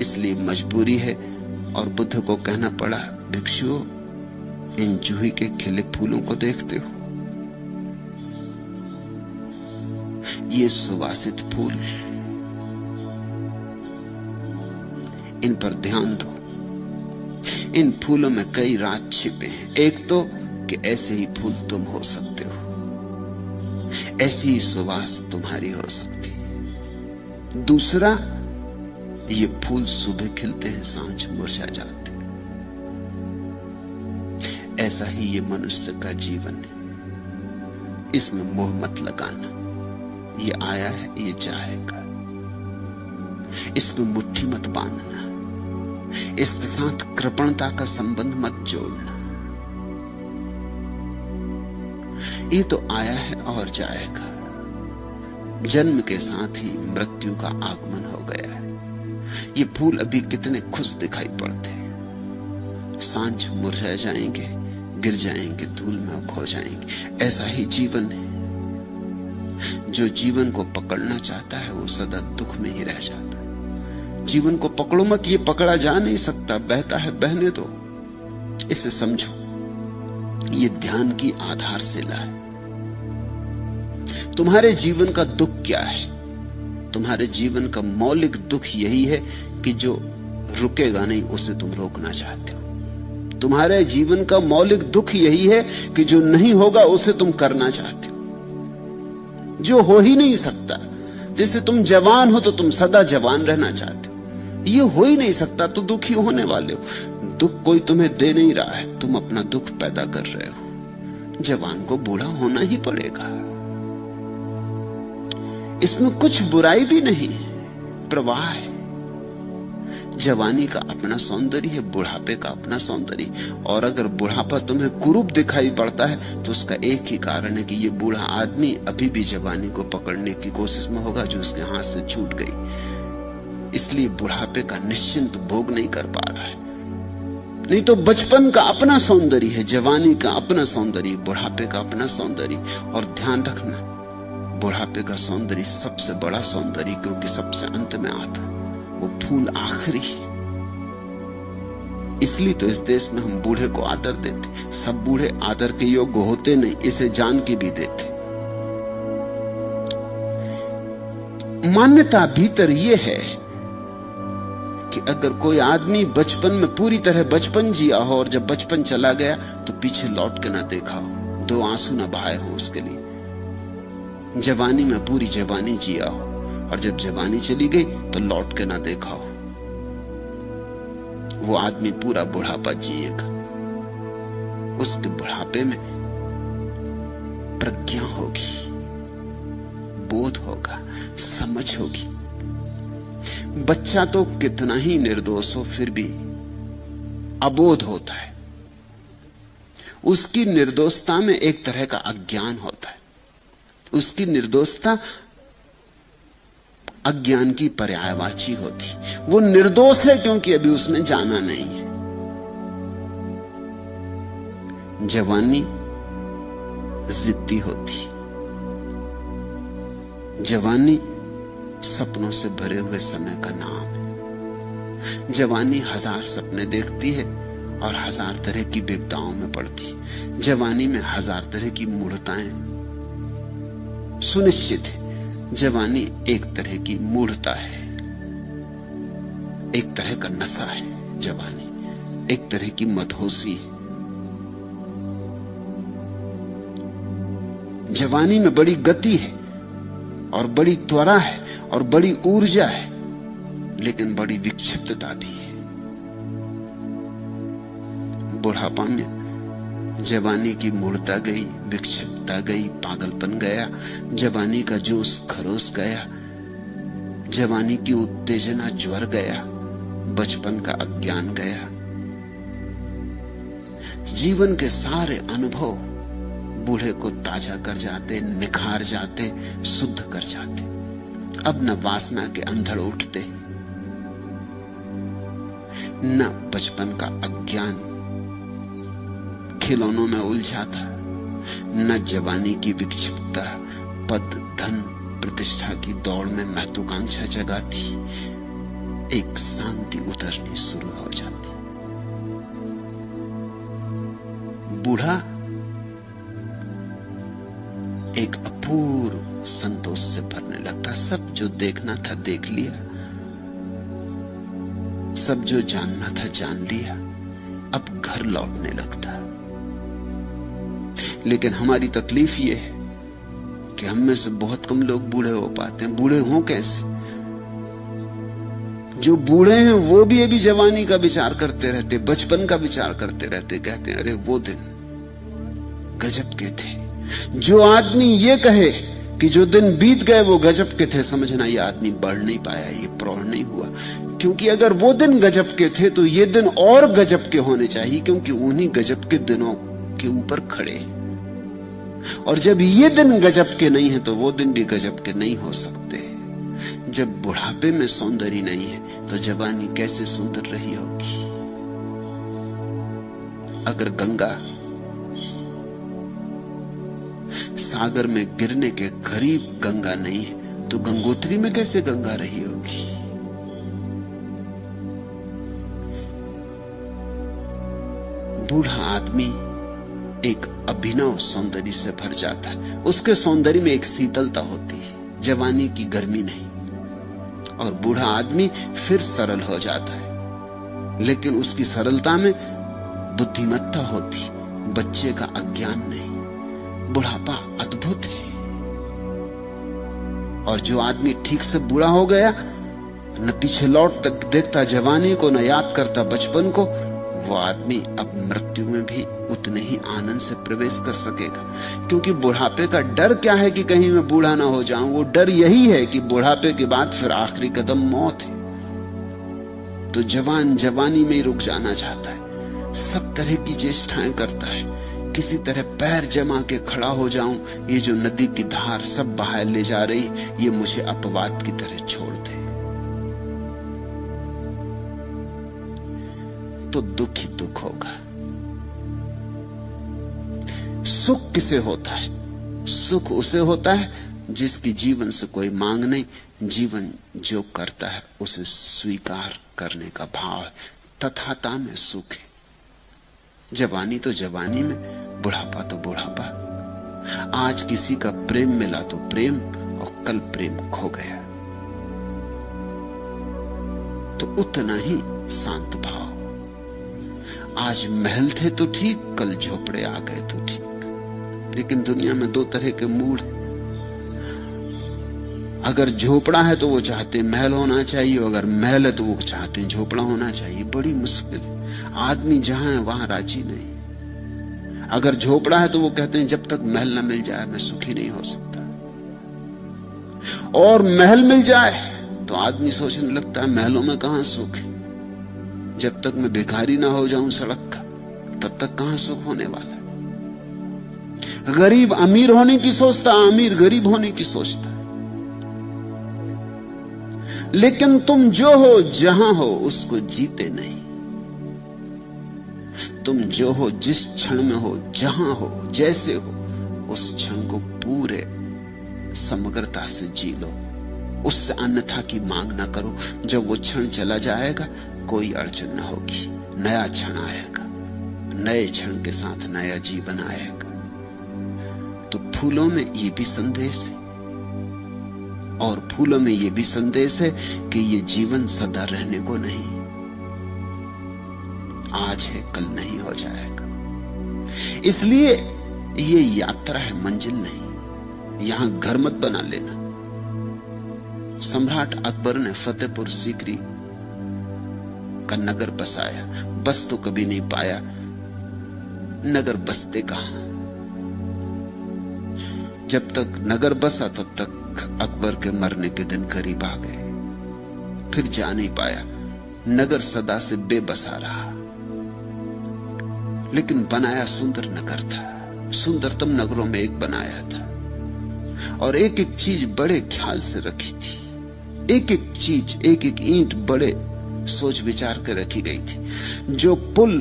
इसलिए मजबूरी है। और बुद्ध को कहना पड़ा, भिक्षुओं, इन जूही के खिले फूलों को देखते हो? ये सुवासित फूल, इन पर ध्यान दो। इन फूलों में कई राज छिपे हैं। एक तो कि ऐसे ही फूल तुम हो सकते हो, ऐसी ही सुवास तुम्हारी हो सकती है। दूसरा, ये फूल सुबह खिलते हैं, सांझ मुरझा जाते हैं। ऐसा ही ये मनुष्य का जीवन है। इसमें मोह मत लगाना। ये आया है, ये जाएगा। इसमें मुट्ठी मत बांधना। इसके साथ कृपणता का संबंध मत जोड़ना। ये तो आया है और जाएगा। जन्म के साथ ही मृत्यु का आगमन हो गया है। ये फूल अभी कितने खुश दिखाई पड़ते हैं, सांझ मुरझा जाएंगे, गिर जाएंगे, धूल में खो जाएंगे। ऐसा ही जीवन है। जो जीवन को पकड़ना चाहता है वो सदा दुख में ही रह जाता है। जीवन को पकड़ो मत, ये पकड़ा जा नहीं सकता, बहता है बहने दो। इसे समझो, ये ध्यान की आधारशिला है। तुम्हारे जीवन का दुख क्या है? तुम्हारे जीवन का मौलिक दुख यही है कि जो रुकेगा नहीं उसे तुम रोकना चाहते हो। तुम्हारे जीवन का मौलिक दुख यही है कि जो नहीं होगा उसे तुम करना चाहते हो, जो हो ही नहीं सकता। जैसे तुम जवान हो तो तुम सदा जवान रहना चाहते हो, ये हो ही नहीं सकता तो दुखी होने वाले हो। दुख कोई तुम्हें दे नहीं रहा है, तुम अपना दुख पैदा कर रहे हो। जवान को बूढ़ा होना ही पड़ेगा। इसमें कुछ बुराई भी नहीं, प्रवाह है। जवानी का अपना सौंदर्य है, बुढ़ापे का अपना सौंदर्य। और अगर बुढ़ापा तुम्हें कुरूप दिखाई पड़ता है तो उसका एक ही कारण है कि ये बूढ़ा आदमी अभी भी जवानी को पकड़ने की कोशिश में होगा जो उसके हाथ से छूट गई। इसलिए बुढ़ापे का निश्चिंत भोग नहीं कर पा रहा है। नहीं तो बचपन का अपना सौंदर्य है, जवानी का अपना सौंदर्य, बुढ़ापे का अपना सौंदर्य। और ध्यान रखना, बुढ़ापे का सौंदर्य सबसे बड़ा सौंदर्य, क्योंकि सबसे अंत में आता है। वो फूल आखिरी है। इसलिए तो इस देश में हम बूढ़े को आदर देते। सब बूढ़े आदर के योग्य होते नहीं, इसे जान के भी देते। मान्यता भीतर यह है कि अगर कोई आदमी बचपन में पूरी तरह बचपन जिया हो और जब बचपन चला गया तो पीछे लौट के ना देखा हो, दो आंसू ना बहाए हो उसके लिए। जवानी में पूरी जवानी जिया हो और जब जवानी चली गई तो लौट के ना देखा हो, वो आदमी पूरा बुढ़ापा जिएगा। उसके बुढ़ापे में प्रज्ञा होगी, बोध होगा, समझ होगी। बच्चा तो कितना ही निर्दोष हो फिर भी अबोध होता है। उसकी निर्दोषता में एक तरह का अज्ञान होता है। उसकी निर्दोषता अज्ञान की पर्यायवाची होती। वो निर्दोष है क्योंकि अभी उसने जाना नहीं है। जवानी जिद्दी होती, जवानी सपनों से भरे हुए समय का नाम है। जवानी हजार सपने देखती है और हजार तरह की विपदाओं में पड़ती। जवानी में हजार तरह की मूढ़ताएं सुनिश्चित है। जवानी एक तरह की मूढ़ता है, एक तरह का नशा है। जवानी एक तरह की मदहोशी है। जवानी में बड़ी गति है और बड़ी त्वरा है और बड़ी ऊर्जा है, लेकिन बड़ी विक्षिप्तता भी है। बुढ़ापा में जवानी की मूढ़ता गई, विक्षिप्तता गई, पागलपन गया, जवानी का जोश खरोश गया, जवानी की उत्तेजना ज्वर गया, बचपन का अज्ञान गया। जीवन के सारे अनुभव बूढ़े को ताजा कर जाते, निखार जाते, शुद्ध कर जाते। अब न वासना के अंधड़ उठते, न बचपन का अज्ञान खिलौनों में उलझाता, न जवानी की विक्षिप्तता पद धन प्रतिष्ठा की दौड़ में महत्वाकांक्षा जगाती। एक शांति उतरनी शुरू हो जाती। बूढ़ा एक अपूर्व संतोष से भरने लगता। सब जो देखना था देख लिया, सब जो जानना था जान लिया। अब घर लौटने लगता। लेकिन हमारी तकलीफ यह है कि हम में से बहुत कम लोग बूढ़े हो पाते हैं। बूढ़े हों कैसे? जो बूढ़े हैं वो भी अभी जवानी का विचार करते रहते, बचपन का विचार करते रहते, कहते हैं अरे वो दिन गजब के थे। जो आदमी ये कहे कि जो दिन बीत गए वो गजब के थे, समझना ये आदमी बढ़ नहीं पाया, ये प्रौढ़ नहीं हुआ। क्योंकि अगर वो दिन गजब के थे तो ये दिन और गजब के होने चाहिए, क्योंकि उन्हीं गजब के दिनों के ऊपर खड़े। और जब ये दिन गजब के नहीं है तो वो दिन भी गजब के नहीं हो सकते। जब बुढ़ापे में सौंदर्य नहीं है तो जवानी कैसे सुंदर रही होगी। अगर गंगा सागर में गिरने के करीब गंगा नहीं है तो गंगोत्री में कैसे गंगा रही होगी। बूढ़ा आदमी एक अभिनव सौंदर्य से भर जाता है। उसके सौंदर्य में एक शीतलता होती है, जवानी की गर्मी नहीं। और बूढ़ा आदमी फिर सरल हो जाता है, लेकिन उसकी सरलता में बुद्धिमत्ता होती, बच्चे का अज्ञान नहीं। बुढ़ापा अद्भुत है। और जो आदमी ठीक से बूढ़ा हो गया, न पीछे लौट तक देखता जवानी को, न याद करता बचपन को, वो आदमी अब मृत्यु में भी उतने ही आनंद से प्रवेश कर सकेगा। क्योंकि बुढ़ापे का डर क्या है कि कहीं मैं बूढ़ा ना हो जाऊं, वो डर यही है कि बुढ़ापे के बाद फिर आखिरी कदम मौत है। तो जवान जवानी में ही रुक जाना चाहता है, सब तरह की चेष्टाएं करता है, किसी तरह पैर जमा के खड़ा हो जाऊं, ये जो नदी की धार सब बहा ले जा रही, ये मुझे अपवाद की तरह छोड़ दे। तो दुख ही दुख होगा। सुख किसे होता है? सुख उसे होता है जिसकी जीवन से कोई मांग नहीं, जीवन जो करता है उसे स्वीकार करने का भाव है। तथाता में सुख है। जवानी तो जवानी में, बुढ़ापा तो बुढ़ापा। आज किसी का प्रेम मिला तो प्रेम, और कल प्रेम खो गया तो उतना ही शांत भाव। आज महल थे तो ठीक, कल झोपड़े आ गए तो ठीक। लेकिन दुनिया में दो तरह के मूड हैं। अगर झोपड़ा है तो वो चाहते महल होना चाहिए, अगर महल है तो वो चाहते झोपड़ा होना चाहिए। बड़ी मुश्किल है। आदमी जहां है वहां राजी नहीं। अगर झोपड़ा है तो वो कहते हैं जब तक महल ना मिल जाए मैं सुखी नहीं हो सकता। और महल मिल जाए तो आदमी सोचने लगता है महलों में कहां सुख है, जब तक मैं भिखारी ना हो जाऊं सड़क का तब तक कहां सुख होने वाला है। गरीब अमीर होने की सोचता, अमीर गरीब होने की सोचता। लेकिन तुम जो हो जहां हो उसको जीते नहीं। तुम जो हो, जिस क्षण में हो, जहां हो, जैसे हो, उस क्षण को पूरे समग्रता से जी लो। उससे अन्यथा की मांग ना करो। जब वो क्षण चला जाएगा कोई अड़चन न होगी, नया क्षण आएगा, नए क्षण के साथ नया जीवन आएगा। तो फूलों में ये भी संदेश है, और फूलों में ये भी संदेश है कि ये जीवन सदा रहने को नहीं, आज है कल नहीं हो जाएगा। इसलिए ये यात्रा है, मंजिल नहीं। यहां घर मत बना लेना। सम्राट अकबर ने फतेहपुर सीकरी का नगर बसाया, बस तो कभी नहीं पाया। नगर बसते कहां? जब तक नगर बसा तब तक अकबर के मरने के दिन करीब आ गए, फिर जा नहीं पाया। नगर सदा से बेबसा रहा। लेकिन बनाया सुंदर नगर था, सुंदरतम नगरों में एक बनाया था, और एक एक चीज बड़े ख्याल से रखी थी। एक एक चीज, एक एक ईंट बड़े सोच विचार कर रखी गई थी। जो पुल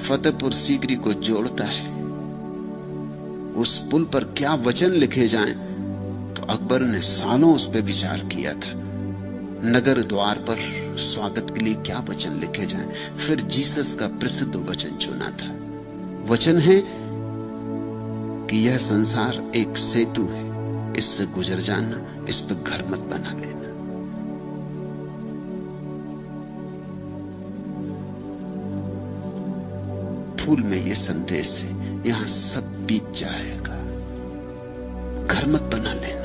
फतेहपुर सीकरी को जोड़ता है, उस पुल पर क्या वचन लिखे जाएं, तो अकबर ने सालों उस पर विचार किया था। नगर द्वार पर स्वागत के लिए क्या वचन लिखे जाएं। फिर जीसस का प्रसिद्ध वचन चुना था। वचन है कि यह संसार एक सेतु है, इससे गुजर जाना, इस पर घर मत बना लेना। फूल में यह संदेश है, यहां सब बीत जाएगा, घर मत बना लेना।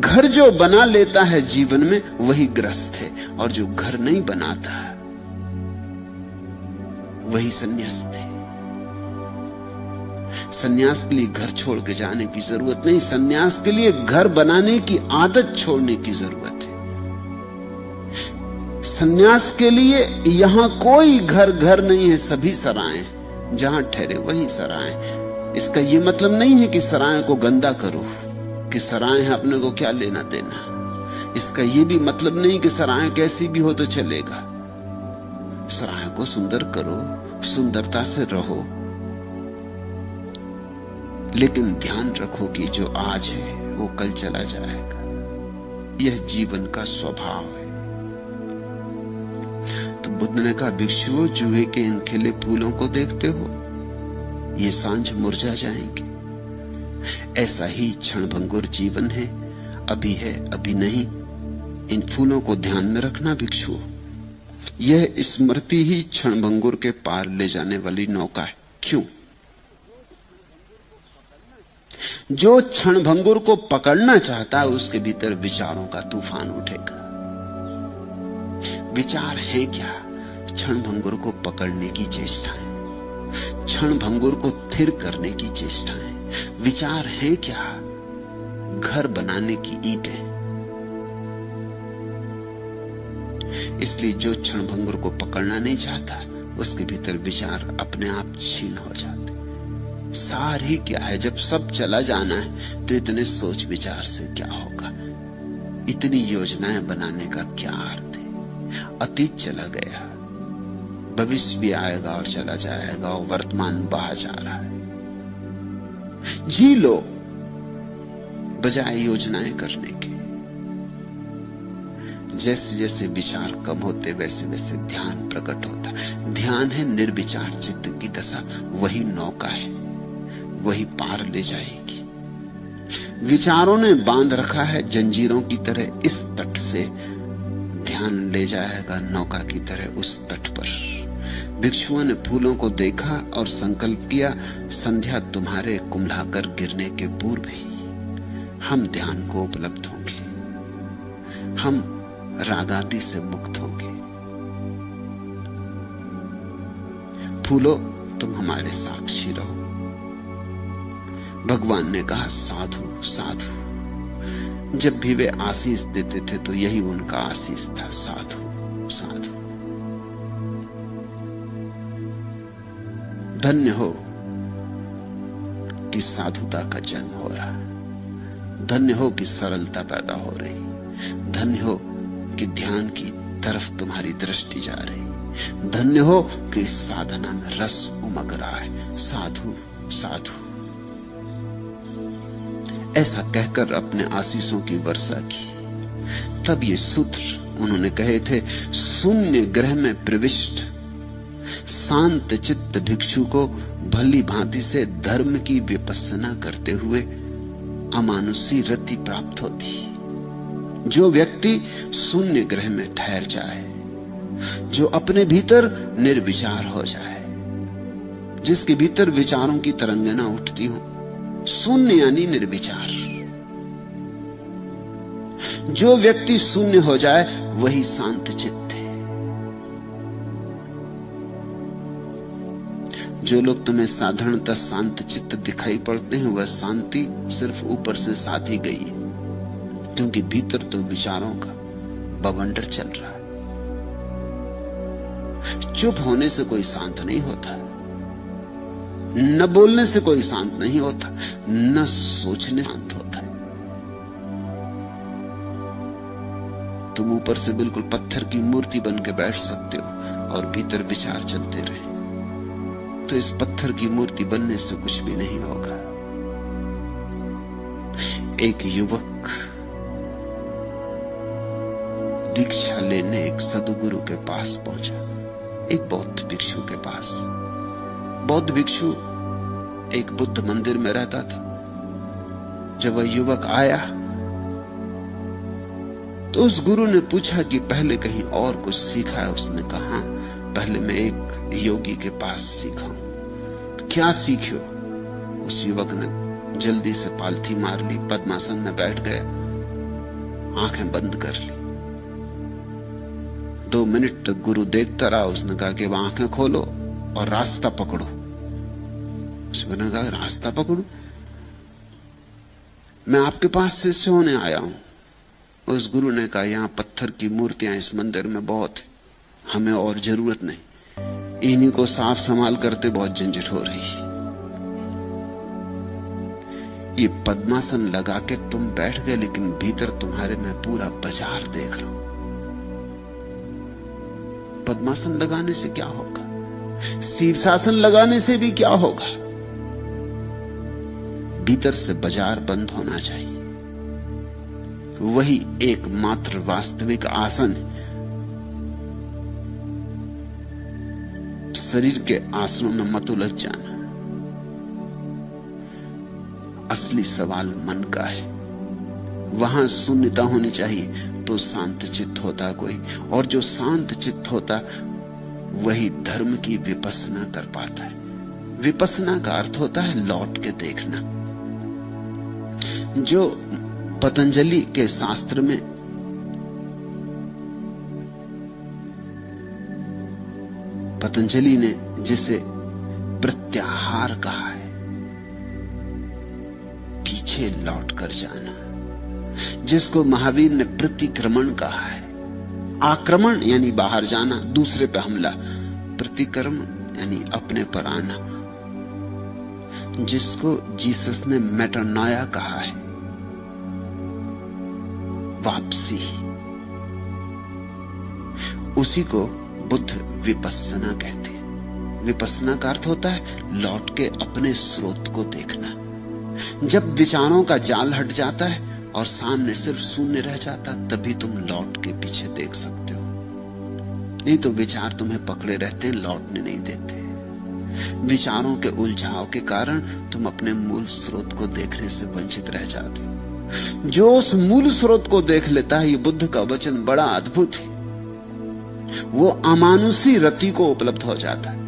घर जो बना लेता है जीवन में वही ग्रस्त है, और जो घर नहीं बनाता वही संन्यास्त है। सन्यास के लिए घर छोड़ के जाने की जरूरत नहीं, सन्यास के लिए घर बनाने की आदत छोड़ने की जरूरत है। सन्यास के लिए यहां कोई घर नहीं है, सभी सराय, जहां ठहरे वहीं सराय। इसका यह मतलब नहीं है कि सराय को गंदा करो, कि सराय है अपने को क्या लेना देना। इसका यह भी मतलब नहीं कि सराय कैसी भी हो तो चलेगा। सराय को सुंदर करो, सुंदरता से रहो, लेकिन ध्यान रखो कि जो आज है वो कल चला जाएगा। यह जीवन का स्वभाव है। तो बुद्ध ने कहा, भिक्षुओं, जूहे के इन खिले फूलों को देखते हो, ये सांझ मुरझा जाएंगे। ऐसा ही क्षणभंगुर जीवन है, अभी है अभी नहीं। इन फूलों को ध्यान में रखना भिक्षुओं। यह स्मृति ही क्षणभंगुर के पार ले जाने वाली नौका है। क्यों? जो क्षणभंगुर को पकड़ना चाहता है उसके भीतर विचारों का तूफान उठेगा। विचार है क्या? क्षणभंगुर को पकड़ने की चेष्टाएं, क्षणभंगुर को स्थिर करने की चेष्टाएं। विचार है क्या? घर बनाने की ईंटें। इसलिए जो क्षणभंगुर को पकड़ना नहीं चाहता उसके भीतर विचार अपने आप छीन हो जाते। सार ही क्या है? जब सब चला जाना है तो इतने सोच विचार से क्या होगा? इतनी योजनाएं बनाने का क्या अर्थ है? अतीत चला गया, भविष्य भी आएगा और चला जाएगा, और वर्तमान बहा जा रहा है। जी लो बजाय योजनाएं करने के। जैसे जैसे विचार कम होते वैसे वैसे ध्यान प्रकट होता। ध्यान है निर्विचार चित्त की दशा, वही नौका है, वही पार ले जाएगी। विचारों ने बांध रखा है जंजीरों की तरह इस तट से, ध्यान ले जाएगा नौका की तरह उस तट पर। भिक्षुओं ने फूलों को देखा और संकल्प किया, संध्या तुम्हारे कुम्भलाकर गिरने के पूर्व ही हम ध्यान को उपलब्ध होंगे, हम रागादि से मुक्त होंगे। फूलो तुम हमारे साक्षी रहो। भगवान ने कहा, साधु साधु। जब भी वे आशीष देते थे तो यही उनका आशीष था, साधु साधु। धन्य हो कि साधुता का जन्म हो रहा, धन्य हो कि सरलता पैदा हो रही, धन्य हो कि ध्यान की तरफ तुम्हारी दृष्टि जा रही, धन्य हो कि इस साधना में रस उमग रहा है। साधु साधु। ऐसा कहकर अपने आशीषों की वर्षा की। तब ये सूत्र उन्होंने कहे थे, शून्य ग्रह में प्रविष्ट शांत चित्त भिक्षु को भली भांति से धर्म की विपස්සना करते हुए अमानुषी रति प्राप्त होती। जो व्यक्ति शून्य ग्रह में ठहर जाए, जो अपने भीतर निर्विचार हो जाए, जिसके भीतर विचारों की तरंगें ना उठती हो, शून्य यानी निर्विचार। जो व्यक्ति शून्य हो जाए वही शांत चित्त है। जो लोग तुम्हें साधारणतः शांत चित्त दिखाई पड़ते हैं, वह शांति सिर्फ ऊपर से साधी गई है, क्योंकि भीतर तो विचारों का बवंडर चल रहा है। चुप होने से कोई शांत नहीं होता, न बोलने से कोई शांत नहीं होता, न सोचने से शांत होता है। तुम ऊपर से बिल्कुल पत्थर की मूर्ति बन के बैठ सकते हो और भीतर विचार चलते रहे, तो इस पत्थर की मूर्ति बनने से कुछ भी नहीं होगा। एक युवक दीक्षा लेने एक सदगुरु के पास पहुंचा, एक बौद्ध भिक्षु के पास। बौद्ध भिक्षु एक बुद्ध मंदिर में रहता था। जब वह युवक आया तो उस गुरु ने पूछा कि पहले कहीं और कुछ सीखा है? उसने कहा, पहले मैं एक योगी के पास सीखा हूं। क्या सीखे हो? उस युवक ने जल्दी से पालथी मार ली, पद्मासन में बैठ गया, आंखें बंद कर ली। 2 मिनट तक गुरु देखता रहा। उसने कहा कि अब आंखें खोलो और रास्ता पकड़ो। उसने कहा रास्ता पकड़ू, मैं आपके पास शिष्य होने आया हूं। उस गुरु ने कहा यहां पत्थर की मूर्तियां इस मंदिर में बहुत है, हमें और जरूरत नहीं, इन्हीं को साफ संभाल करते बहुत झंझट हो रही। ये पद्मासन लगा के तुम बैठ गए, लेकिन भीतर तुम्हारे मैं पूरा बाजार देख रहा हूं। पद्मासन लगाने से क्या होगा, शीर्षासन लगाने से भी क्या होगा? भीतर से बाजार बंद होना चाहिए। वही एकमात्र वास्तविक आसन है। शरीर के आसनों में मत उलझ जाना। असली सवाल मन का है। वहां शून्यता होनी चाहिए तो शांत चित्त होता कोई, और जो शांत चित्त होता वही धर्म की विपස්සना कर पाता है। विपස්සना का अर्थ होता है लौट के देखना। जो पतंजलि के शास्त्र में पतंजलि ने जिसे प्रत्याहार कहा है, पीछे लौट कर जाना, जिसको महावीर ने प्रतिक्रमण कहा है, आक्रमण यानी बाहर जाना, दूसरे पे हमला, प्रतिक्रमण यानी अपने पर आना, जिसको जीसस ने मेटानॉया कहा है, वापसी, उसी को बुद्ध विपස්සना कहते हैं। विपස්සना का अर्थ होता है लौट के अपने स्रोत को देखना। जब विचारों का जाल हट जाता है और सामने सिर्फ शून्य रह जाता, तभी तुम लौट के पीछे देख सकते हो। नहीं तो विचार तुम्हें पकड़े रहते हैं, लौटने नहीं देते। विचारों के उलझाव के कारण तुम अपने मूल स्रोत को देखने से वंचित रह जाते हो। जो उस मूल स्रोत को देख लेता है, ये बुद्ध का वचन बड़ा अद्भुत है, वो अमानुषी रति को उपलब्ध हो जाता है।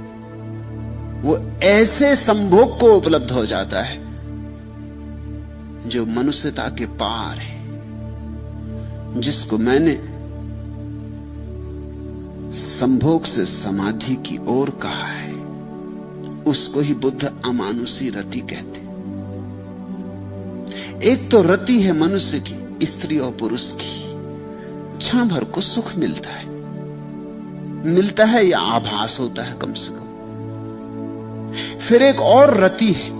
वो ऐसे संभोग को उपलब्ध हो जाता है जो मनुष्यता के पार है, जिसको मैंने संभोग से समाधि की ओर कहा है, उसको ही बुद्ध अमानुषी रति कहते। एक तो रति है मनुष्य की, स्त्री और पुरुष की, क्षण भर को सुख मिलता है या आभास होता है कम से कम। फिर एक और रति है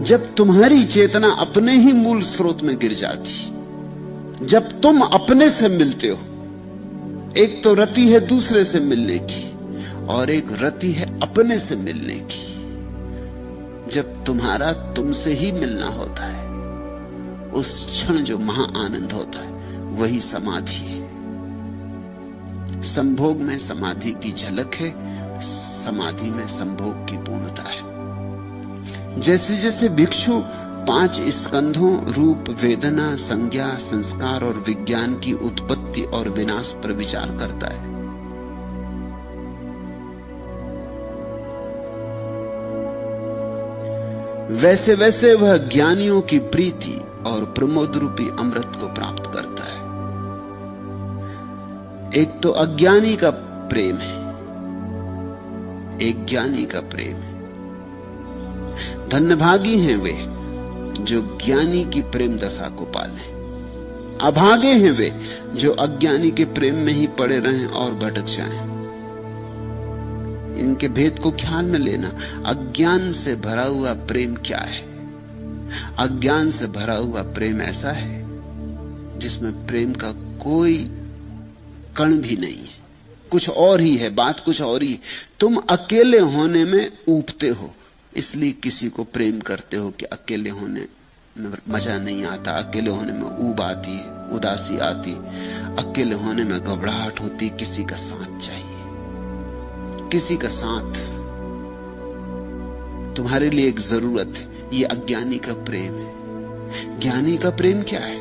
जब तुम्हारी चेतना अपने ही मूल स्रोत में गिर जाती, जब तुम अपने से मिलते हो। एक तो रति है दूसरे से मिलने की, और एक रति है अपने से मिलने की। जब तुम्हारा तुमसे ही मिलना होता है, उस क्षण जो महा आनंद होता है, वही समाधि है। संभोग में समाधि की झलक है, समाधि में संभोग की पूर्णता है। जैसे जैसे भिक्षु 5 स्कंधों रूप, वेदना, संज्ञा, संस्कार और विज्ञान की उत्पत्ति और विनाश पर विचार करता है, वैसे वैसे वह ज्ञानियों की प्रीति और प्रमोद रूपी अमृत को प्राप्त करता है। एक तो अज्ञानी का प्रेम है, एक ज्ञानी का प्रेम है। धन्यभागी हैं वे जो ज्ञानी की प्रेम दशा को पालें, अभागे हैं वे जो अज्ञानी के प्रेम में ही पड़े रहें और भटक जाएं। इनके भेद को ख्याल में लेना। अज्ञान से भरा हुआ प्रेम क्या है? अज्ञान से भरा हुआ प्रेम ऐसा है जिसमें प्रेम का कोई कण भी नहीं है, कुछ और ही है, बात कुछ और ही। तुम अकेले होने में ऊबते हो, इसलिए किसी को प्रेम करते हो कि अकेले होने में मजा नहीं आता, अकेले होने में ऊब आती है, उदासी आती, अकेले होने में घबराहट होती, किसी का साथ चाहिए, किसी का साथ तुम्हारे लिए एक जरूरत है। ये अज्ञानी का प्रेम है। ज्ञानी का प्रेम क्या है?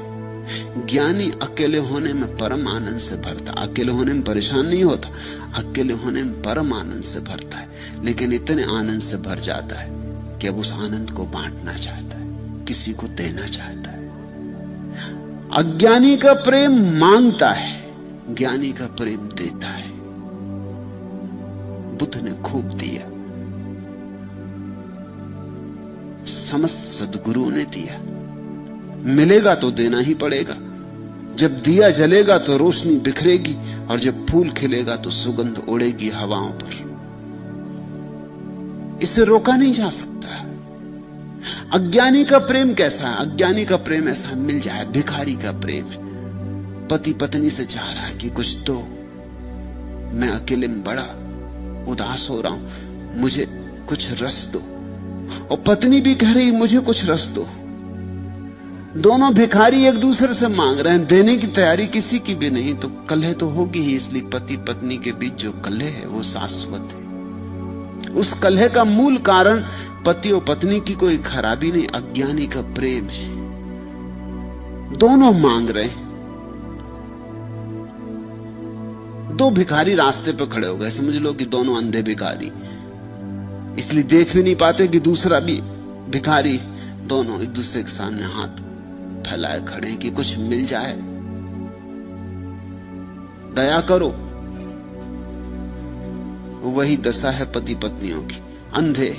ज्ञानी अकेले होने में परम आनंद से भरता, अकेले होने में परेशान नहीं होता, अकेले होने में परम आनंद से भरता है। लेकिन इतने आनंद से भर जाता है कि अब उस आनंद को बांटना चाहता है, किसी को देना चाहता है। अज्ञानी का प्रेम मांगता है, ज्ञानी का प्रेम देता है। बुद्ध ने खूब दिया, समस्त सद्गुरुओं ने दिया। मिलेगा तो देना ही पड़ेगा। जब दिया जलेगा तो रोशनी बिखरेगी, और जब फूल खिलेगा तो सुगंध उड़ेगी हवाओं पर। इसे रोका नहीं जा सकता। अज्ञानी का प्रेम कैसा है? अज्ञानी का प्रेम ऐसा मिल जाए, भिखारी का प्रेम है। पति पत्नी से चाह रहा है कि कुछ दो, मैं अकेले में बड़ा उदास हो रहा हूं, मुझे कुछ रस दो। और पत्नी भी कह रही मुझे कुछ रस दो। दोनों भिखारी एक दूसरे से मांग रहे हैं, देने की तैयारी किसी की भी नहीं, तो कलह तो होगी ही। इसलिए पति पत्नी के बीच जो कलह है वो शाश्वत है। उस कलह का मूल कारण पति और पत्नी की कोई खराबी नहीं, अज्ञानी का प्रेम है। दोनों मांग रहे हैं। दो भिखारी रास्ते पे खड़े हो गए, समझ लो कि दोनों अंधे भिखारी, इसलिए देख भी नहीं पाते कि दूसरा भी भिखारी। दोनों एक दूसरे के सामने हाथ फैलाए खड़े हैं कि कुछ मिल जाए, दया करो। वही दशा है पति पत्नियों की, अंधे,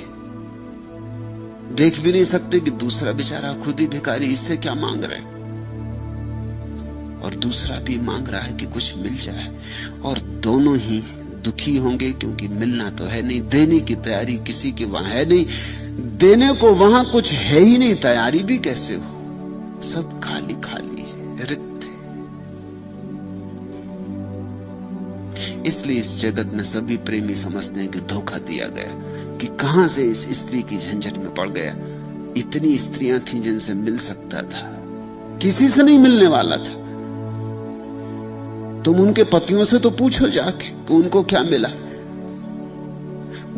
देख भी नहीं सकते कि दूसरा बेचारा खुद ही भिखारी, इससे क्या मांग रहे, और दूसरा भी मांग रहा है कि कुछ मिल जाए। और दोनों ही दुखी होंगे, क्योंकि मिलना तो है नहीं, देने की तैयारी किसी की वहां है नहीं, देने को वहां कुछ है ही नहीं, तैयारी भी कैसे हो, सब खाली खाली है, रिक्त है। इसलिए इस जगत में सभी प्रेमी समझते हैं कि धोखा दिया गया, कि कहां से इस स्त्री की झंझट में पड़ गया। इतनी स्त्रियां थी जिनसे मिल सकता था, किसी से नहीं मिलने वाला था। तुम उनके पतियों से तो पूछो जाके कि उनको क्या मिला।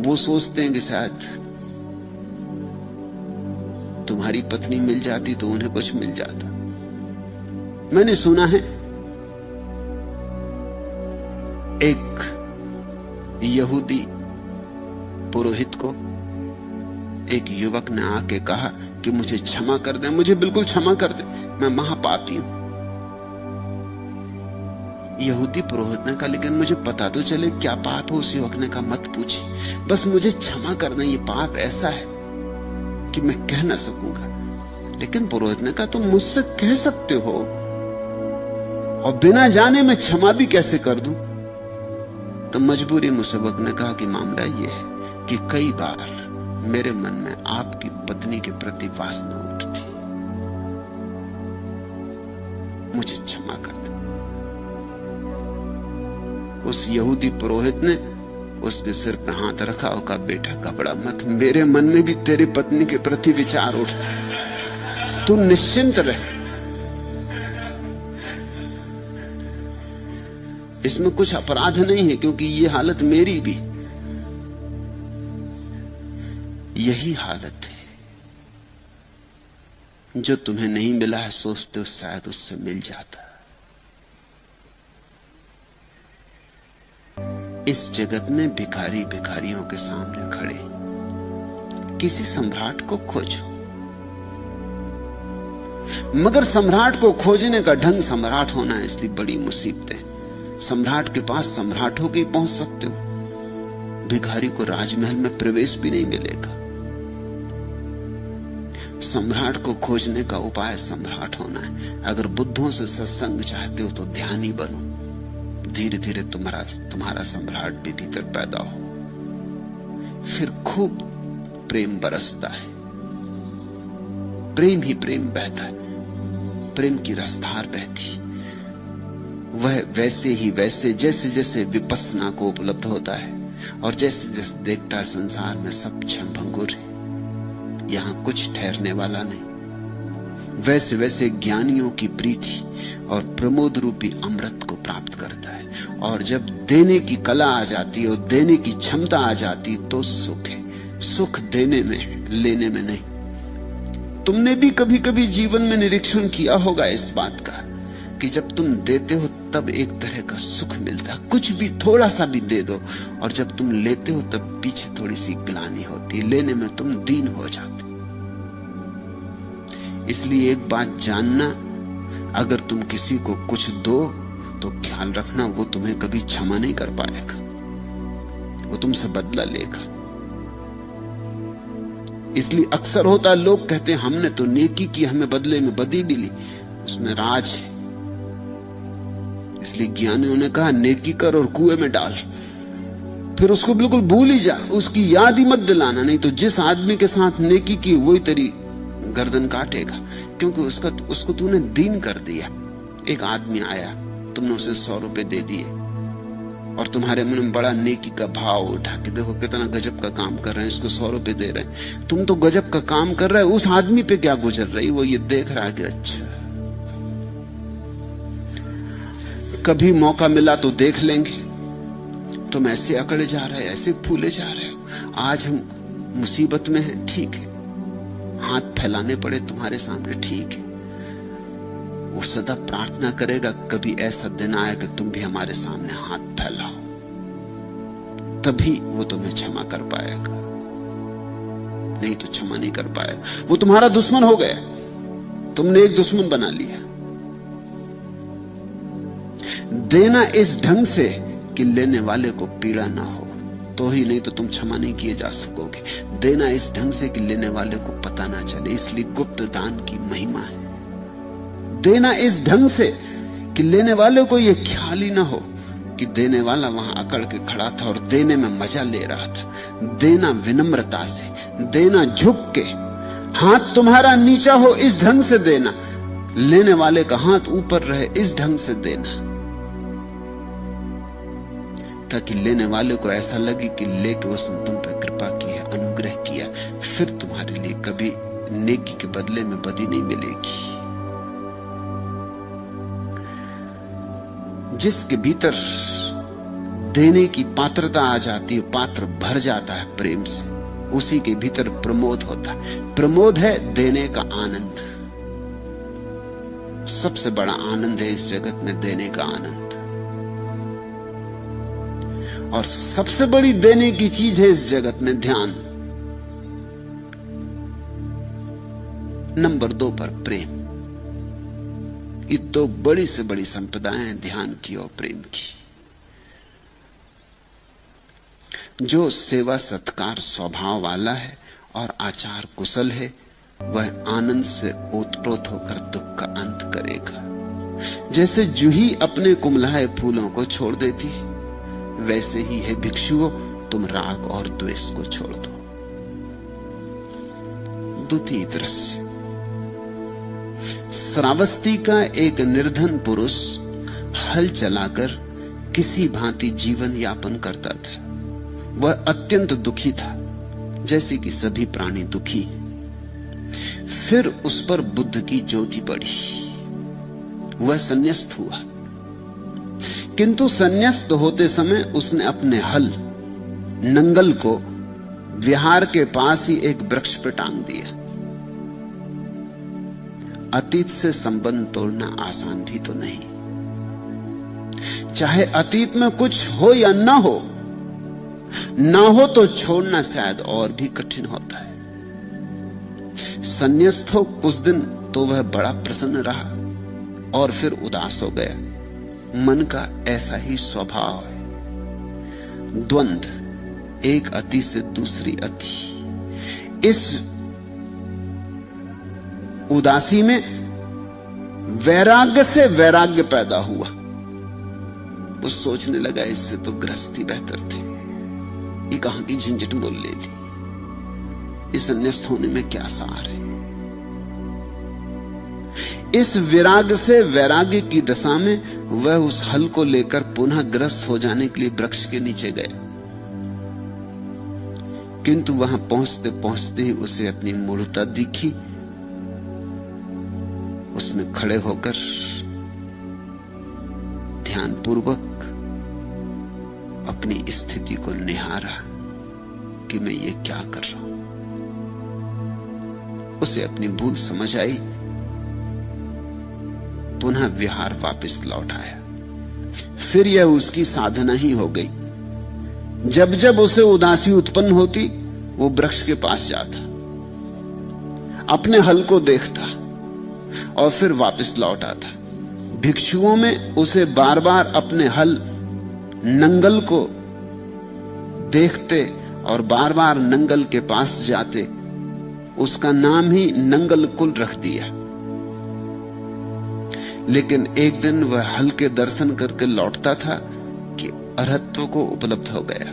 वो सोचते हैं कि शायद तुम्हारी पत्नी मिल जाती तो उन्हें कुछ मिल जाता। मैंने सुना है एक यहूदी पुरोहित को एक युवक ने आके कहा कि मुझे क्षमा कर दे, मुझे बिल्कुल क्षमा कर दे, मैं महापापी हूं। यहूदी पुरोहित ने कहा लेकिन मुझे पता तो चले क्या पाप है। उस युवक ने कहा मत पूछिए, बस मुझे क्षमा करना, ये पाप ऐसा है कि मैं कह ना सकूंगा। लेकिन पुरोहित ने कहा तुम मुझसे कह सकते हो, और बिना जाने मैं क्षमा भी कैसे कर दूं। तो मजबूरी मुसव्वक ने कहा कि मामला यह है कि कई बार मेरे मन में आपकी पत्नी के प्रति वासना उठती, मुझे क्षमा कर दे। उस यहूदी पुरोहित ने उसके सिर पे हाथ रखा और कहा बेटा घबरा मत, मेरे मन में भी तेरी पत्नी के प्रति विचार उठते, तू निश्चिंत रह, इसमें कुछ अपराध नहीं है, क्योंकि ये हालत मेरी भी, यही हालत है जो तुम्हें नहीं मिला है, सोचते हो शायद उससे मिल जाता। इस जगत में भिखारी भिखारियों के सामने खड़े, किसी सम्राट को खोजो, मगर सम्राट को खोजने का ढंग सम्राट होना है, इसलिए बड़ी मुसीबतें। सम्राट के पास सम्राट होकर ही पहुंच सकते हो, भिखारी को राजमहल में प्रवेश भी नहीं मिलेगा। सम्राट को खोजने का उपाय सम्राट होना है। अगर बुद्धों से सत्संग चाहते हो तो ध्यानी बनो, धीरे धीरे तुम्हारा सम्राट भी भीतर पैदा हो, फिर खूब प्रेम बरसता है, प्रेम ही प्रेम बहता है, प्रेम की रसधार बहती। वह वैसे ही वैसे जैसे जैसे विपस्सना को उपलब्ध होता है, और जैसे जैसे देखता है संसार में सब क्षण भंगुर है, यहां कुछ ठहरने वाला नहीं, वैसे वैसे ज्ञानियों की प्रीति और प्रमोद रूपी अमृत को प्राप्त करता है। और जब देने की कला आ जाती है और देने की क्षमता आ जाती तो सुख है। सुख देने में, लेने में नहीं। तुमने भी कभी कभी जीवन में निरीक्षण किया होगा इस बात का कि जब तुम देते हो तब एक तरह का सुख मिलता है, कुछ भी थोड़ा सा भी दे दो, और जब तुम लेते हो तब पीछे थोड़ी सी ग्लानि होती है, लेने में तुम दीन हो जाते। इसलिए एक बात जानना, अगर तुम किसी को कुछ दो तो ख्याल रखना वो तुम्हें कभी क्षमा नहीं कर पाएगा, वो तुमसे बदला लेगा। इसलिए अक्सर होता है, लोग कहते हैं हमने तो नेकी की, हमें बदले में बदी भी ली। उसमें राज है। इसलिए ज्ञानियों ने कहा नेकी कर और कुएं में डाल, फिर उसको बिल्कुल भूल ही जा, उसकी याद ही मत दिलाना, नहीं तो जिस आदमी के साथ नेकी की वही तेरी गर्दन काटेगा, क्योंकि उसको तूने दीन कर दिया। एक आदमी आया, तुमने उसे 100 रुपए दे दिए और तुम्हारे मन में बड़ा नेकी का भाव उठा कि देखो कितना गजब का काम कर रहे हैं, इसको 100 रुपए दे रहे हैं। तुम तो गजब का काम कर रहे हो, उस आदमी पे क्या गुजर रही, वो ये देख रहा है कि अच्छा कभी मौका मिला तो देख लेंगे। तुम ऐसे अकड़े जा रहे हो, ऐसे फूले जा रहे हो, आज हम मुसीबत में हैं, ठीक है, हाथ फैलाने पड़े तुम्हारे सामने, ठीक है। वो सदा प्रार्थना करेगा कभी ऐसा दिन आए कि तुम भी हमारे सामने हाथ फैलाओ, तभी वो तुम्हें क्षमा कर पाएगा, नहीं तो क्षमा नहीं कर पाएगा। वो तुम्हारा दुश्मन हो गया, तुमने एक दुश्मन बना लिया। देना इस ढंग से कि लेने वाले को पीड़ा ना हो, तो ही, नहीं तो तुम क्षमा नहीं किए जा सकोगे। देना इस ढंग से कि लेने वाले को पता ना चले, इसलिए गुप्त दान की महिमा है। देना इस ढंग से कि लेने वाले को यह ख्याल ही ना हो कि देने वाला वहां अकड़ के खड़ा था और देने में मजा ले रहा था। देना विनम्रता से, देना झुक के, हाथ तुम्हारा नीचा हो इस ढंग से देना, लेने वाले का हाथ ऊपर रहे इस ढंग से देना, ताकि लेने वाले को ऐसा लगे कि लेके उसने तुम पर कृपा की है, अनुग्रह किया। फिर तुम्हारे लिए कभी नेकी के बदले में बदी नहीं मिलेगी। जिसके भीतर देने की पात्रता आ जाती है, पात्र भर जाता है प्रेम से, उसी के भीतर प्रमोद होता है। प्रमोद है देने का आनंद। सबसे बड़ा आनंद है इस जगत में देने का आनंद, और सबसे बड़ी देने की चीज है इस जगत में ध्यान। नंबर 2 पर प्रेम। ये तो बड़ी से बड़ी संपदाएं हैं, ध्यान की और प्रेम की। जो सेवा सत्कार स्वभाव वाला है और आचार कुशल है, वह आनंद से ओतप्रोत होकर दुख का अंत करेगा। जैसे जूही अपने कुमलाए फूलों को छोड़ देती है, वैसे ही है भिक्षुओं, तुम राग और द्वेष को छोड़ दो। द्वितीय दृश्य। श्रावस्ती का एक निर्धन पुरुष हल चलाकर किसी भांति जीवन यापन करता था। वह अत्यंत दुखी था, जैसे कि सभी प्राणी दुखी। फिर उस पर बुद्ध की ज्योति पड़ी। वह संन्यास्त हुआ, किंतु संन्यास्त होते समय उसने अपने हल नंगल को विहार के पास ही एक वृक्ष पर टांग दिया। अतीत से संबंध तोड़ना आसान भी तो नहीं, चाहे अतीत में कुछ हो या ना हो तो छोड़ना शायद और भी कठिन होता है। संन्यास्त हो कुछ दिन तो वह बड़ा प्रसन्न रहा और फिर उदास हो गया। मन का ऐसा ही स्वभाव है, द्वंद्व, एक अति से दूसरी अति। इस उदासी में वैराग्य से वैराग्य पैदा हुआ। वो सोचने लगा इससे तो गृहस्थी बेहतर थी, ये कहां की झंझट मोल ले ली, इस संन्यास्त होने में क्या सार है। इस विराग से वैराग्य की दशा में वह उस हल को लेकर पुनः ग्रस्त हो जाने के लिए वृक्ष के नीचे गया, किंतु वहां पहुंचते पहुंचते ही उसे अपनी मूढ़ता दिखी। उसने खड़े होकर ध्यानपूर्वक अपनी स्थिति को निहारा कि मैं ये क्या कर रहा हूं। उसे अपनी भूल समझ आई, पुनः विहार वापस लौट आया। फिर यह उसकी साधना ही हो गई। जब जब उसे उदासी उत्पन्न होती, वो वृक्ष के पास जाता, अपने हल को देखता और फिर वापस लौट आता। भिक्षुओं में उसे बार बार अपने हल नंगल को देखते और बार बार नंगल के पास जाते उसका नाम ही नंगल कुल रख दिया। लेकिन एक दिन वह हल के दर्शन करके लौटता था कि अरहत्व को उपलब्ध हो गया,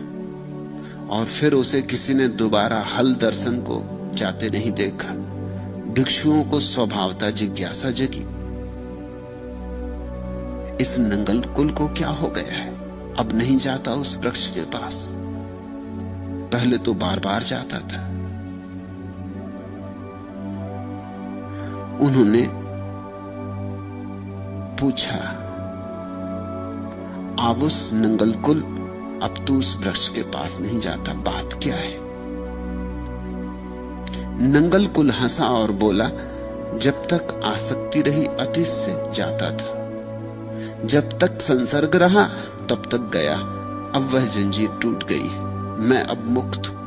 और फिर उसे किसी ने दोबारा हल दर्शन को जाते नहीं देखा। भिक्षुओं को स्वभावतः जिज्ञासा जगी, इस नंगल कुल को क्या हो गया है, अब नहीं जाता उस वृक्ष के पास, पहले तो बार बार जाता था। उन्होंने पूछा, अब उस नंगल कुल, अब तू उस वृक्ष के पास नहीं जाता, बात क्या है? नंगल कुल हंसा और बोला, जब तक आसक्ति रही अतीत से जाता था, जब तक संसर्ग रहा तब तक गया, अब वह जंजीर टूट गई है, मैं अब मुक्त हूं।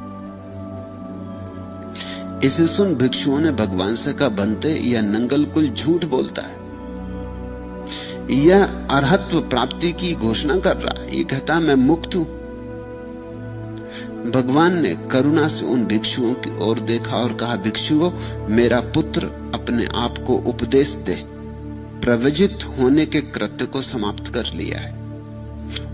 इसे सुन भिक्षुओं ने भगवान से कहा, बनते यह नंगल कुल झूठ बोलता है, यह अरहत्व प्राप्ति की घोषणा कर रहा है, ये कहता मैं मुक्त हूं। भगवान ने करुणा से उन भिक्षुओं की ओर देखा और कहा, भिक्षुओं, मेरा पुत्र अपने आप को उपदेश दे, प्रवजित होने के कृत्य को समाप्त कर लिया है।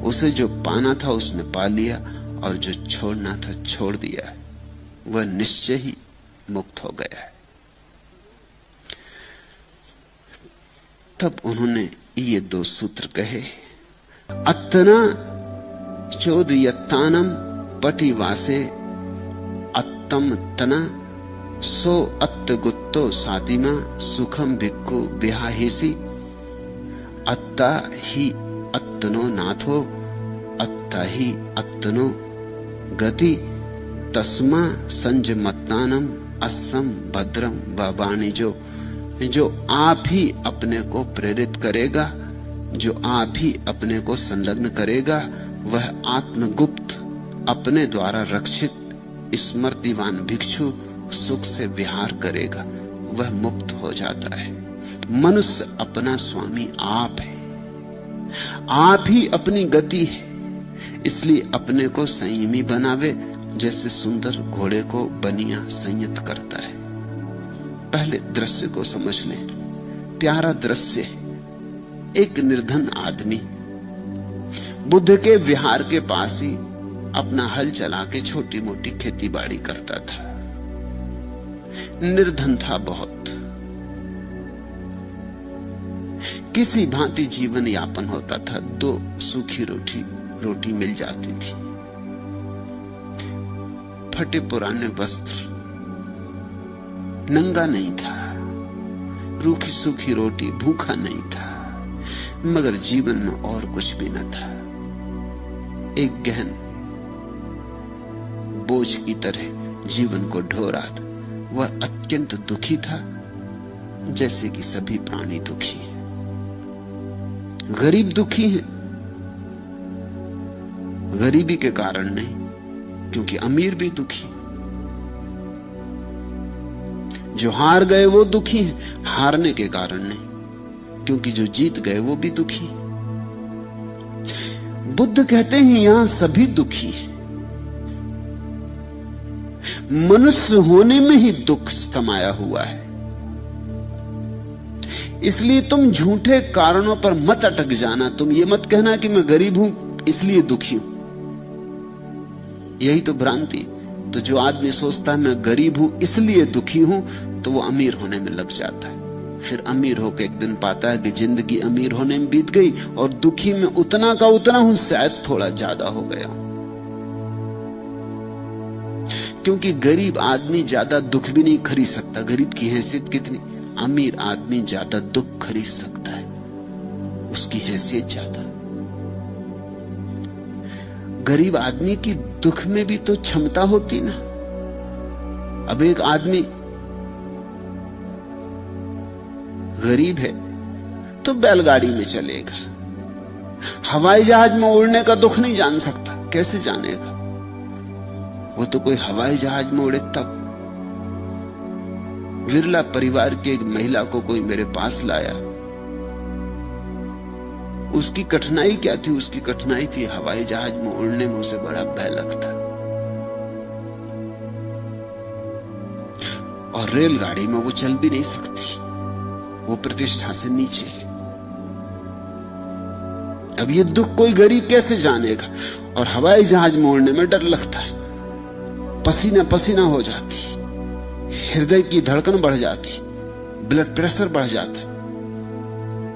उसे जो पाना था उसने पा लिया, और जो छोड़ना था छोड़ दिया है, वह निश्चय ही मुक्त हो गया है। तब उन्होंने ये दो सूत्र कहे, अत्तना चोदयत्तानम पटिवासे अत्तम तना सो अत्तगुत्तो सातिमा सुखम भिक्खु विहाहिसी अत्ता ही अत्तनो नाथो अत्ता ही अत्तनो गति तस्मा संजमत्तानम अस्सम भद्रम व वाणिजो। जो आप ही अपने को प्रेरित करेगा, जो आप ही अपने को संलग्न करेगा, वह आत्मगुप्त अपने द्वारा रक्षित स्मृतिवान भिक्षु सुख से विहार करेगा, वह मुक्त हो जाता है। मनुष्य अपना स्वामी आप है, आप ही अपनी गति है, इसलिए अपने को संयमी बनावे, जैसे सुंदर घोड़े को बनिया संयत करता है। पहले दृश्य को समझ लें, प्यारा दृश्य है। एक निर्धन आदमी बुद्ध के विहार के पास ही अपना हल चला के छोटी मोटी खेती बाड़ी करता था। निर्धन था बहुत, किसी भांति जीवन यापन होता था, 2 सूखी रोटी मिल जाती थी, फटे पुराने वस्त्र, नंगा नहीं था, रूखी सूखी रोटी, भूखा नहीं था, मगर जीवन में और कुछ भी न था। एक गहन बोझ की तरह जीवन को ढो रहा था। वह अत्यंत दुखी था, जैसे कि सभी प्राणी दुखी हैं। गरीब दुखी हैं, गरीबी के कारण नहीं, क्योंकि अमीर भी दुखी। जो हार गए वो दुखी हैं, हारने के कारण नहीं, क्योंकि जो जीत गए वो भी दुखी। बुद्ध कहते हैं यहां सभी दुखी हैं। मनुष्य होने में ही दुख समाया हुआ है। इसलिए तुम झूठे कारणों पर मत अटक जाना। तुम ये मत कहना कि मैं गरीब हूं इसलिए दुखी हूं, यही तो भ्रांति। तो जो आदमी सोचता है मैं गरीब हूं इसलिए दुखी हूं, तो वो अमीर होने में लग जाता है। फिर अमीर होकर एक दिन पाता है कि जिंदगी अमीर होने में बीत गई और दुखी में उतना का उतना हूं, शायद थोड़ा ज्यादा हो गया हूं। क्योंकि गरीब आदमी ज्यादा दुख भी नहीं खरीद सकता। गरीब की हैसियत कितनी, अमीर आदमी ज्यादा दुख खरीद सकता है, उसकी हैसियत ज्यादा। गरीब आदमी की दुख में भी तो क्षमता होती ना। अब एक आदमी गरीब है तो बैलगाड़ी में चलेगा, हवाई जहाज में उड़ने का दुख नहीं जान सकता। कैसे जानेगा? वो तो कोई हवाई जहाज में उड़े तब। विरला परिवार की एक महिला को कोई मेरे पास लाया। उसकी कठिनाई क्या थी? उसकी कठिनाई थी हवाई जहाज में उड़ने में उसे बड़ा भय लगता। और रेलगाड़ी में वो चल भी नहीं सकती, वो प्रतिष्ठा से नीचे है। अब ये दुख कोई गरीब कैसे जानेगा? और हवाई जहाज मोड़ने में डर लगता है, पसीना पसीना हो जाती, हृदय की धड़कन बढ़ जाती, ब्लड प्रेशर बढ़ जाता है,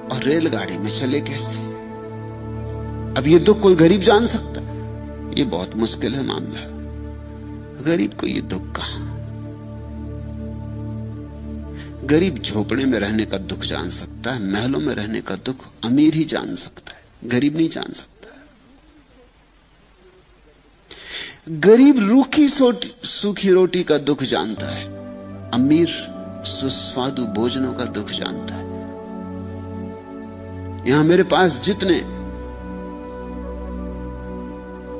और रेलगाड़ी में चले कैसे? अब ये दुख कोई गरीब जान सकता? ये बहुत मुश्किल है मामला। गरीब को ये दुख कहां? गरीब झोपड़े में रहने का दुख जान सकता है, महलों में रहने का दुख अमीर ही जान सकता है, गरीब नहीं जान सकता। गरीब रूखी सूखी रोटी का दुख जानता है, अमीर सुस्वादु भोजनों का दुख जानता है। यहां मेरे पास जितने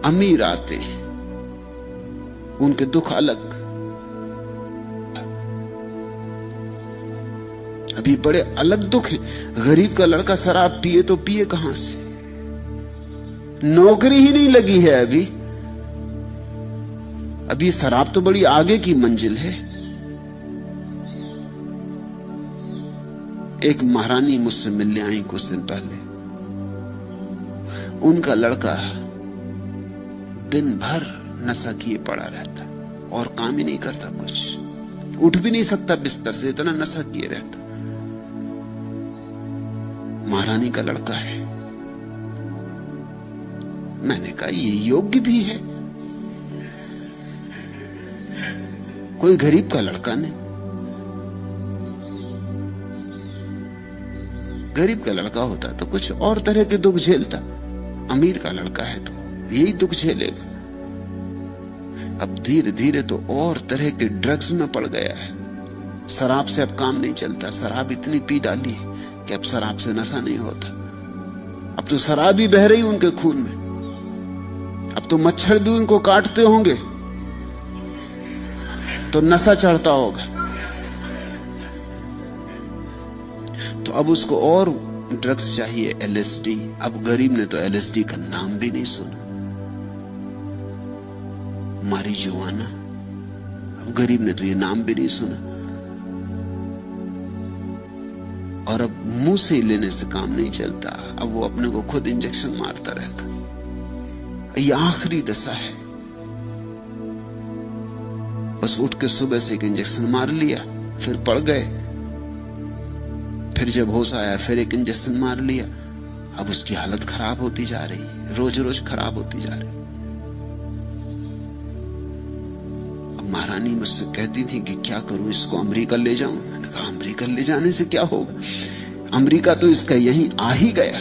अमीर आते हैं उनके दुख अलग। अभी बड़े अलग दुख है। गरीब का लड़का शराब पिए तो पिए कहां से? नौकरी ही नहीं लगी है अभी शराब तो बड़ी आगे की मंजिल है। एक महारानी मुझसे मिलने आई कुछ दिन पहले। उनका लड़का दिन भर नशा किए पड़ा रहता और काम ही नहीं करता, कुछ उठ भी नहीं सकता बिस्तर से, इतना नशा किए रहता। महारानी का लड़का है। मैंने कहा ये योग्य भी है, कोई गरीब का लड़का नहीं। गरीब का लड़का होता तो कुछ और तरह के दुख झेलता, अमीर का लड़का है तो यही दुख झेलेगा। अब धीरे धीरे तो और तरह के ड्रग्स में पड़ गया है। शराब से अब काम नहीं चलता, शराब इतनी पी डाली है कि अब शराब से नशा नहीं होता। अब तो शराब ही बह रही उनके खून में। अब तो मच्छर भी उनको काटते होंगे तो नशा चढ़ता होगा। तो अब उसको और ड्रग्स चाहिए, एलएसडी। अब गरीब ने तो एलएसडी का नाम भी नहीं सुना, मारिजुआना। अब गरीब ने तो ये नाम भी नहीं सुना। और अब मुंह से लेने से काम नहीं चलता, अब वो अपने को खुद इंजेक्शन मारता रहता। ये आखिरी दशा है। बस उठ के सुबह से एक इंजेक्शन मार लिया, फिर पड़ गए, फिर जब होश आया फिर एक इंजेक्शन मार लिया। अब उसकी हालत खराब होती जा रही, रोज रोज खराब होती जा रही। अब महारानी मुझसे कहती थी कि क्या करूं, इसको अमेरिका ले जाऊं। मैंने कहा अमेरिका ले जाने से क्या होगा, अमेरिका तो इसका यहीं आ ही गया।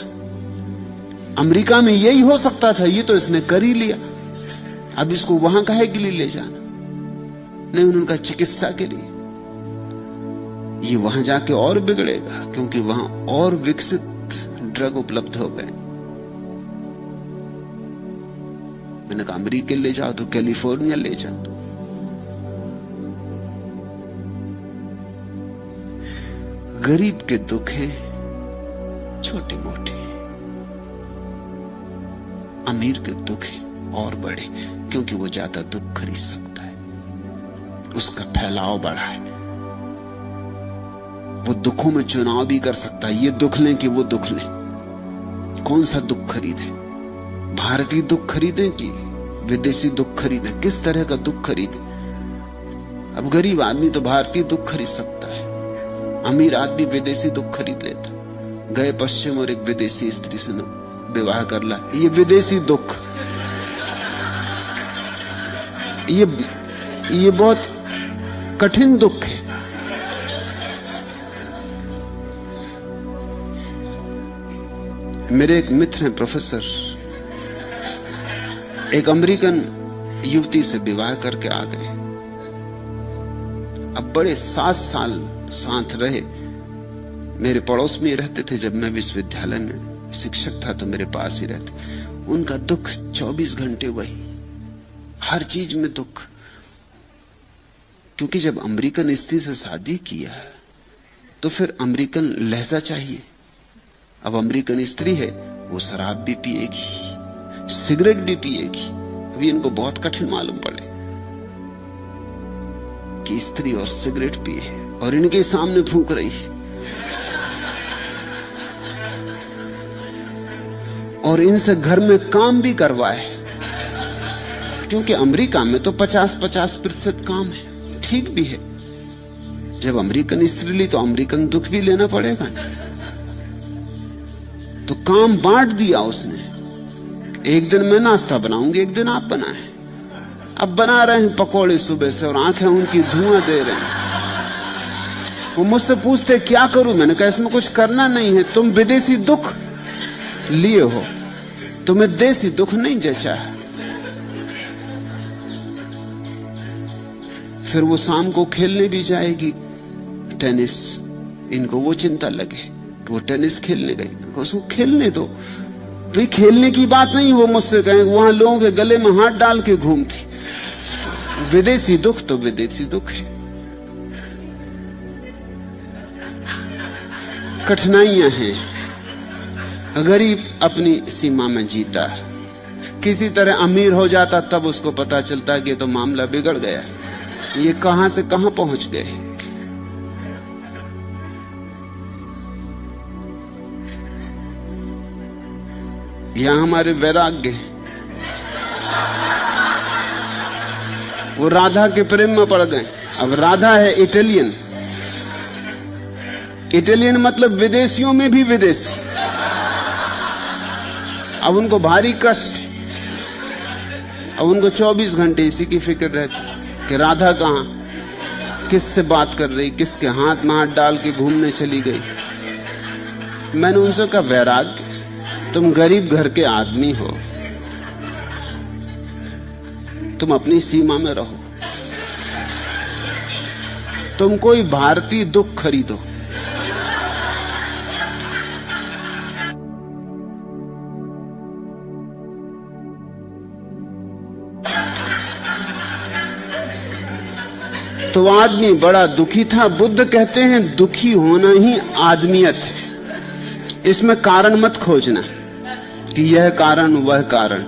अमेरिका में यही हो सकता था, ये तो इसने कर ही लिया। अब इसको वहां काहे के लिए ले जाना? नहीं, उनका चिकित्सा के लिए। ये वहां जाके और बिगड़ेगा, क्योंकि वहां और विकसित ड्रग उपलब्ध हो गए। मैंने कहा अमेरिका ले जाओ तो कैलिफोर्निया ले जाओ। गरीब के दुख हैं छोटे मोटे, अमीर के दुख हैं और बड़े, क्योंकि वो ज्यादा दुख खरीद सकता है, उसका फैलाव बड़ा है। वो दुखों में चुनाव भी कर सकता है, ये दुख लें कि वो दुख लें। कौन सा दुख खरीदे? भारतीय दुख खरीदें कि विदेशी दुख खरीदें? किस तरह का दुख खरीदे? अब गरीब आदमी तो भारतीय दुख खरीद सकता है, अमीर आदमी विदेशी दुख खरीद लेता। गए पश्चिम और एक विदेशी स्त्री से विवाह कर ला, ये विदेशी दुख। ये बहुत कठिन दुख है। मेरे एक मित्र हैं प्रोफेसर, एक अमेरिकन युवती से विवाह करके आ गए। अब बड़े 7 साल साथ रहे। मेरे पड़ोस में ही रहते थे। जब मैं विश्वविद्यालय में शिक्षक था तो मेरे पास ही रहते। उनका दुख 24 घंटे वही, हर चीज में दुख। क्योंकि जब अमेरिकन स्त्री से शादी किया तो फिर अमेरिकन लहजा चाहिए। अब अमेरिकन स्त्री है, वो शराब भी पिएगी, सिगरेट भी पिएगी। अभी इनको बहुत कठिन मालूम पड़े। कि स्त्री और सिगरेट पिए और इनके सामने फूंक रही, और इनसे घर में काम भी करवाए, क्योंकि अमेरिका में तो 50-50% काम है। ठीक भी है, जब अमेरिकन स्त्री ली तो अमेरिकन दुख भी लेना पड़ेगा। तो काम बांट दिया उसने, एक दिन मैं नाश्ता बनाऊंगी, एक दिन आप बनाएं। अब बना रहे हैं पकौड़े सुबह से और आंखें उनकी धुआं दे रहे हैं। वो मुझसे पूछते क्या करूं, मैंने कहा इसमें कुछ करना नहीं है, तुम विदेशी दुख लिए हो, तुम्हें देसी दुख नहीं जचा। फिर वो शाम को खेलने भी जाएगी टेनिस, इनको वो चिंता लगे कि वो टेनिस खेलने गई, उसको खेलने दो भाई, खेलने की बात नहीं। वो मुझसे कहें वहां लोगों के गले में हाथ डाल के घूमती। विदेशी दुख तो विदेशी दुख है। कठिनाइयां हैं। गरीब अपनी सीमा में जीता, किसी तरह अमीर हो जाता तब उसको पता चलता कि तो मामला बिगड़ गया, ये कहां से कहां पहुंच गए। यहां हमारे वैराग्य, वो राधा के प्रेम में पड़ गए। अब राधा है इटालियन, इटालियन मतलब विदेशियों में भी विदेशी। अब उनको भारी कष्ट, अब उनको 24 घंटे इसी की फिक्र रहती कि राधा कहां, किससे बात कर रही, किसके हाथ में हाथ डाल के घूमने चली गई। मैंने उनसे कहा वैराग्य, तुम गरीब घर के आदमी हो, तुम अपनी सीमा में रहो, तुम कोई भारतीय दुख खरीदो। तो आदमी बड़ा दुखी था। बुद्ध कहते हैं दुखी होना ही आदमियत है, इसमें कारण मत खोजना कि यह कारण वह कारण।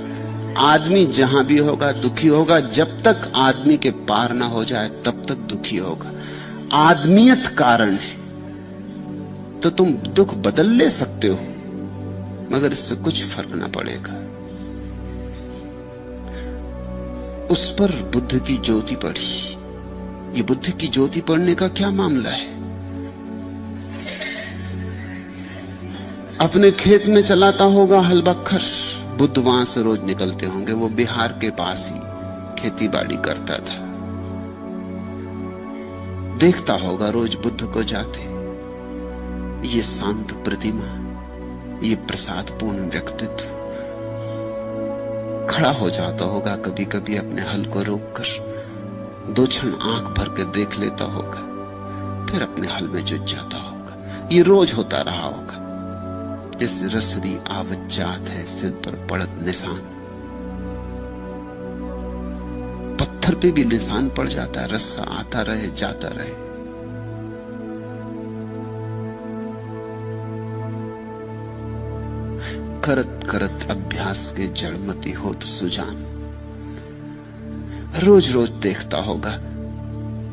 आदमी जहां भी होगा दुखी होगा, जब तक आदमी के पार ना हो जाए तब तक दुखी होगा। आदमियत कारण है, तो तुम दुख बदल ले सकते हो, मगर इससे कुछ फर्क ना पड़ेगा। उस पर बुद्ध की ज्योति पड़ी। ये बुद्ध की ज्योति पड़ने का क्या मामला है? अपने खेत में चलाता होगा हल बखर, बुद्ध वहां से रोज निकलते होंगे। वो बिहार के पास ही खेती बाड़ी करता था, देखता होगा रोज बुद्ध को जाते। ये शांत प्रतिमा, ये प्रसादपूर्ण व्यक्तित्व, खड़ा हो जाता होगा कभी कभी अपने हल को रोककर, 2 क्षण आंख भर के देख लेता होगा, फिर अपने हल में जुट जाता होगा। ये रोज होता रहा होगा। जैसे रसरी आवत जात है सिर पर पड़त निशान, पत्थर पे भी निशान पड़ जाता है, रस्सा आता रहे जाता रहे। करत करत अभ्यास के जड़मती होत सुजान। रोज रोज देखता होगा,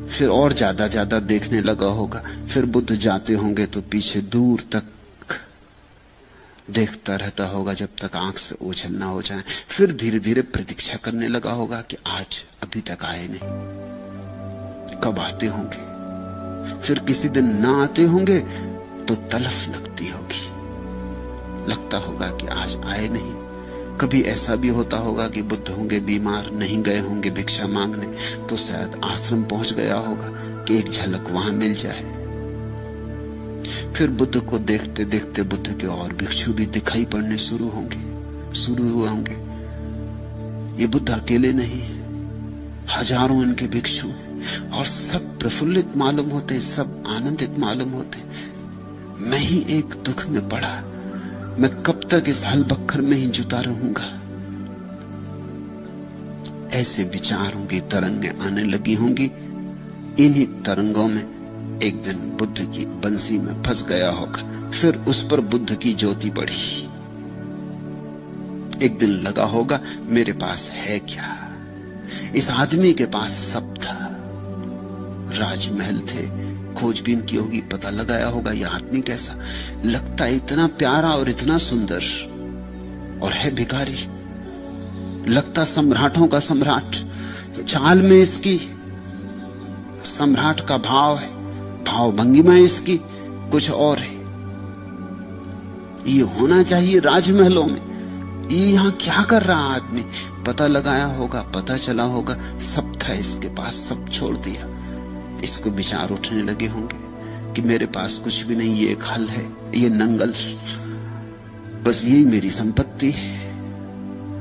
फिर और ज्यादा देखने लगा होगा। फिर बुद्ध जाते होंगे तो पीछे दूर तक देखता रहता होगा जब तक आंख से ओझल ना हो जाए। फिर धीरे धीरे प्रतीक्षा करने लगा होगा कि आज अभी तक आए नहीं, कब आते होंगे। फिर किसी दिन ना आते होंगे तो तलफ लगती होगी, लगता होगा कि आज आए नहीं। कभी ऐसा भी होता होगा कि बुद्ध होंगे बीमार, नहीं गए होंगे भिक्षा मांगने, तो शायद आश्रम पहुंच गया होगा कि एक झलक वहां मिल जाए। फिर बुद्ध को देखते देखते बुद्ध के और भिक्षु भी दिखाई पड़ने शुरू हुए होंगे। ये बुद्ध अकेले नहीं है, हजारों इनके भिक्षु, और सब प्रफुल्लित मालूम होते, सब आनंदित मालूम होते। मैं ही एक दुख में पड़ा, मैं कब तक इस हल बखर में ही जुटा रहूंगा। ऐसे विचारों की तरंगें आने लगी होंगी। इन्हीं तरंगों में एक दिन बुद्ध की बंसी में फंस गया होगा। फिर उस पर बुद्ध की ज्योति पड़ी। एक दिन लगा होगा मेरे पास है क्या। इस आदमी के पास सब था, राजमहल थे, खोजबीन की होगी, पता लगाया होगा यह आदमी कैसा लगता है, इतना प्यारा और इतना सुंदर, और है भिखारी, लगता सम्राटों का सम्राट। चाल में इसकी सम्राट का भाव है, भाव भंगिमा इसकी कुछ और है। ये होना चाहिए राजमहलों में, ये यहां क्या कर रहा आदमी? पता लगाया होगा, पता चला होगा, सब था इसके पास, सब छोड़ दिया। इसको विचार उठने लगे होंगे कि मेरे पास कुछ भी नहीं, ये एक हल है, ये नंगल, बस यही मेरी संपत्ति है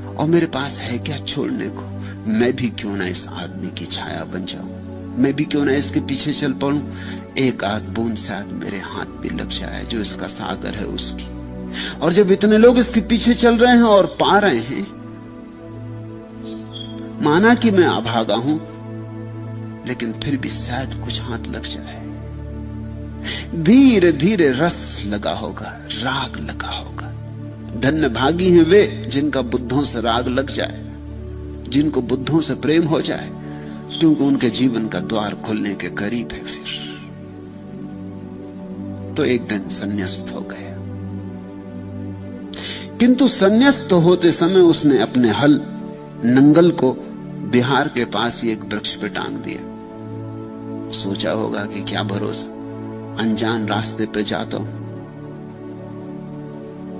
और मेरे पास है क्या छोड़ने को। मैं भी क्यों ना इस आदमी की छाया बन जाऊं, मैं भी क्यों ना इसके पीछे चल पड़ूं। एक आध बूंद शायद मेरे हाथ भी लग जाए जो इसका सागर है उसकी। और जब इतने लोग इसके पीछे चल रहे हैं और पा रहे हैं, माना कि मैं अभागा हूं, लेकिन फिर भी शायद कुछ हाथ लग जाए। धीरे धीरे रस लगा होगा, राग लगा होगा। धन्य भागी हैं वे जिनका बुद्धों से राग लग जाए, जिनको बुद्धों से प्रेम हो जाए, क्योंकि उनके जीवन का द्वार खुलने के करीब है। फिर तो एक दिन संन्यास्त हो गया, किंतु संन्यास्त होते समय उसने अपने हल नंगल को बिहार के पास ही एक वृक्ष पे टांग दिया। सोचा होगा कि क्या भरोसा, अनजान रास्ते पे जाता हूं,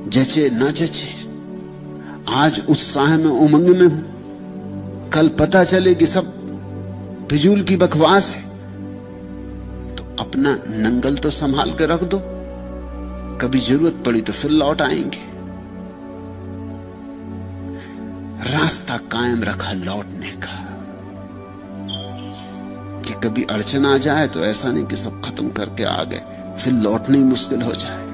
जचे न जचे, आज उत्साह में उमंग में हूं, कल पता चले कि सब फिजूल की बकवास है, तो अपना नंगल तो संभाल के रख दो, कभी जरूरत पड़ी तो फिर लौट आएंगे। रास्ता कायम रखा लौटने का, कि कभी अड़चन आ जाए तो ऐसा नहीं कि सब खत्म करके आ गए, फिर लौटने ही मुश्किल हो जाए।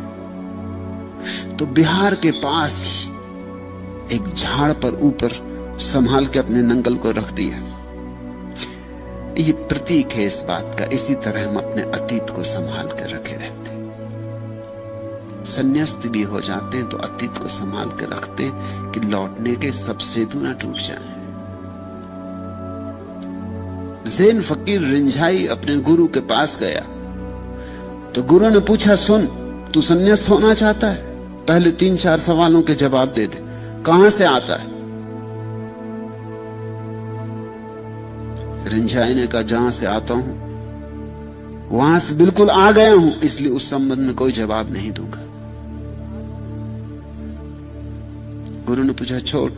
तो बिहार के पास ही एक झाड़ पर ऊपर संभाल के अपने नंगल को रख दिया। ये प्रतीक है इस बात का, इसी तरह हम अपने अतीत को संभाल कर रखे रहते हैं। संन्यास्त भी हो जाते हैं तो अतीत को संभाल कर रखते हैं कि लौटने के सब सेतु ना टूट जाएं। ज़ैन फकीर रिंझाई अपने गुरु के पास गया तो गुरु ने पूछा, सुन, तू संन्यास्त होना चाहता है? पहले 3-4 सवालों के जवाब दे दे। कहां से आता है? रिंझाई ने कहा, जहां से आता हूं वहां से बिल्कुल आ गया हूं, इसलिए उस संबंध में कोई जवाब नहीं दूंगा। गुरु ने पूछा, छोड़,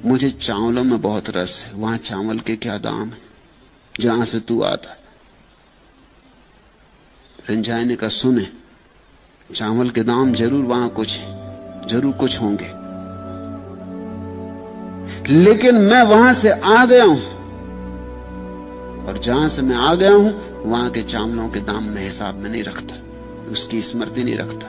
मुझे चावलों में बहुत रस है, वहां चावल के क्या दाम है जहां से तू आता है? रिंझाई ने कहा, सुने, चावल के दाम जरूर वहां कुछ है, जरूर कुछ होंगे, लेकिन मैं वहां से आ गया हूं और जहां से मैं आ गया हूं वहां के चावलों के दाम में हिसाब में नहीं रखता, उसकी स्मृति नहीं रखता।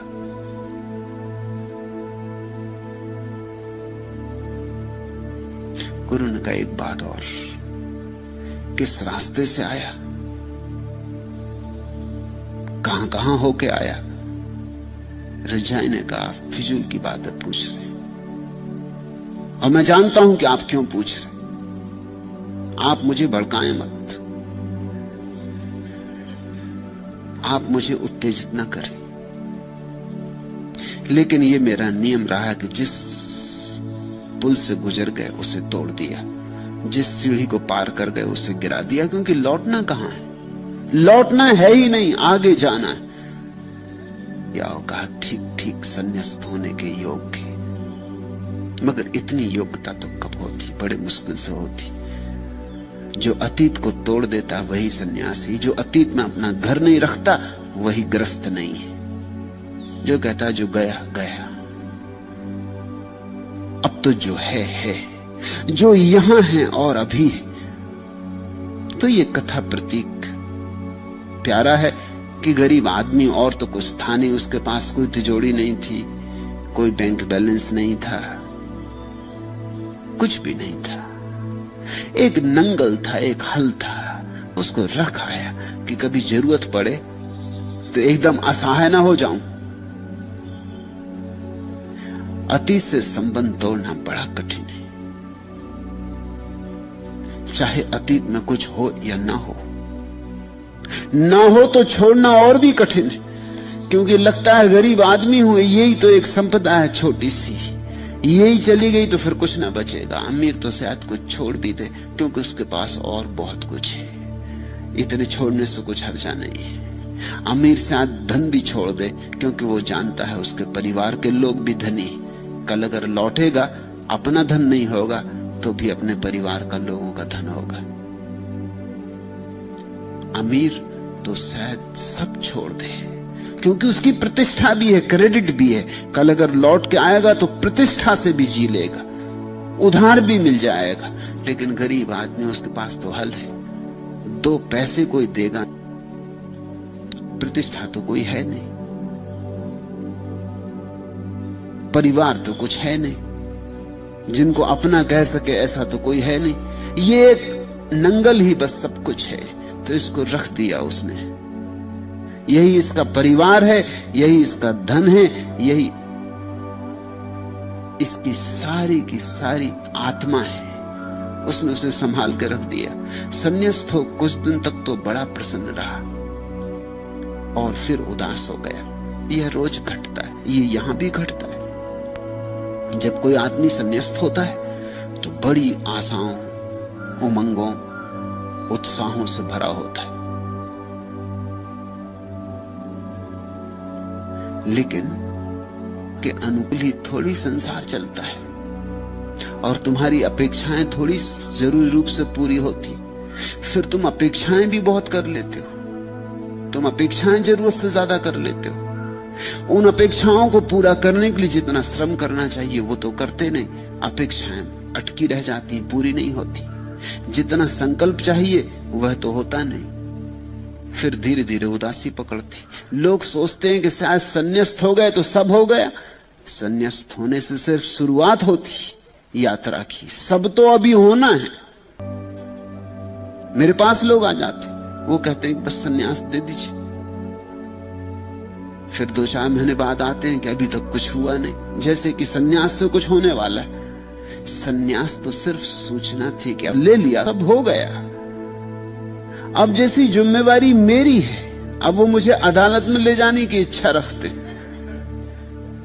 गुरु ने कहा, एक बात और, किस रास्ते से आया, कहां कहां होके आया? रिंझाई ने कहा, फिजूल की बातें पूछ रहे और मैं जानता हूं कि आप क्यों पूछ रहे, आप मुझे भड़काएं मत, आप मुझे उत्तेजित न करें, लेकिन यह मेरा नियम रहा कि जिस पुल से गुजर गए उसे तोड़ दिया, जिस सीढ़ी को पार कर गए उसे गिरा दिया, क्योंकि लौटना कहां है? लौटना है ही नहीं, आगे जाना है। या कहा, ठीक ठीक संन्यास्त होने के योग्य, मगर इतनी योग्यता तो कब होती, बड़े मुश्किल से होती। जो अतीत को तोड़ देता वही सन्यासी, जो अतीत में अपना घर नहीं रखता वही ग्रस्त नहीं है। जो कहता जो गया गया, अब तो जो है, जो यहां है और अभी है। तो ये कथा प्रतीक प्यारा है कि गरीब आदमी, और तो कुछ था नहीं, उसके पास कोई तिजोरी नहीं थी, कोई बैंक बैलेंस नहीं था, कुछ भी नहीं था, एक नंगल था, एक हल था, उसको रख आया कि कभी जरूरत पड़े तो एकदम असहाय ना हो जाऊं। अतीत से संबंध तोड़ना बड़ा कठिन है, चाहे अतीत में कुछ हो या ना हो, ना हो तो छोड़ना और भी कठिन है, क्योंकि लगता है गरीब आदमी हूं, यही तो एक संपदा है छोटी सी, यही चली गई तो फिर कुछ ना बचेगा। अमीर तो शायद कुछ छोड़ भी दे, क्योंकि उसके पास और बहुत कुछ है। इतने छोड़ने से कुछ हर्जा नहीं है। अमीर शायद धन भी छोड़ दे, क्योंकि वो जानता है उसके परिवार के लोग भी धनी। कल अगर लौटेगा, अपना धन नहीं होगा तो भी अपने परिवार का लोगों का धन होगा। अमीर तो शायद सब छोड़ दे, क्योंकि उसकी प्रतिष्ठा भी है, क्रेडिट भी है। कल अगर लौट के आएगा तो प्रतिष्ठा से भी जी लेगा, उधार भी मिल जाएगा। लेकिन गरीब आदमी, उसके पास तो हल है, 2 पैसे कोई देगा, प्रतिष्ठा तो कोई है नहीं, परिवार तो कुछ है नहीं, जिनको अपना कह सके ऐसा तो कोई है नहीं। ये एक नंगल ही बस सब कुछ है, तो इसको रख दिया उसने। यही इसका परिवार है, यही इसका धन है, यही इसकी सारी की सारी आत्मा है। उसने उसे संभाल के रख दिया। संन्यास्त हो कुछ दिन तक तो बड़ा प्रसन्न रहा और फिर उदास हो गया। यह रोज घटता है, ये यहां भी घटता है। जब कोई आदमी संन्यास्त होता है तो बड़ी आशाओं, उमंगों, उत्साहों से भरा होता है, लेकिन के अनुकूल ही थोड़ी संसार चलता है और तुम्हारी अपेक्षाएं थोड़ी जरूरी रूप से पूरी होती। फिर तुम अपेक्षाएं भी बहुत कर लेते हो, तुम अपेक्षाएं जरूरत से ज्यादा कर लेते हो। उन अपेक्षाओं को पूरा करने के लिए जितना श्रम करना चाहिए वो तो करते नहीं, अपेक्षाएं अटकी रह जाती, पूरी नहीं होती। जितना संकल्प चाहिए वह तो होता नहीं, फिर धीरे धीरे उदासी पकड़ती। लोग सोचते हैं कि शायद संन्यास्त हो गए तो सब हो गया। संन्यास्त होने से सिर्फ शुरुआत होती यात्रा की, सब तो अभी होना है। मेरे पास लोग आ जाते, वो कहते हैं बस संन्यास दे दीजिए। फिर 2-4 महीने बाद आते हैं कि अभी तक कुछ हुआ नहीं, जैसे कि संन्यास से कुछ होने वाला है। संन्यास तो सिर्फ सूचना थी कि अब ले लिया, अब हो गया। अब जैसी जिम्मेवारी मेरी है, अब वो मुझे अदालत में ले जाने की इच्छा रखते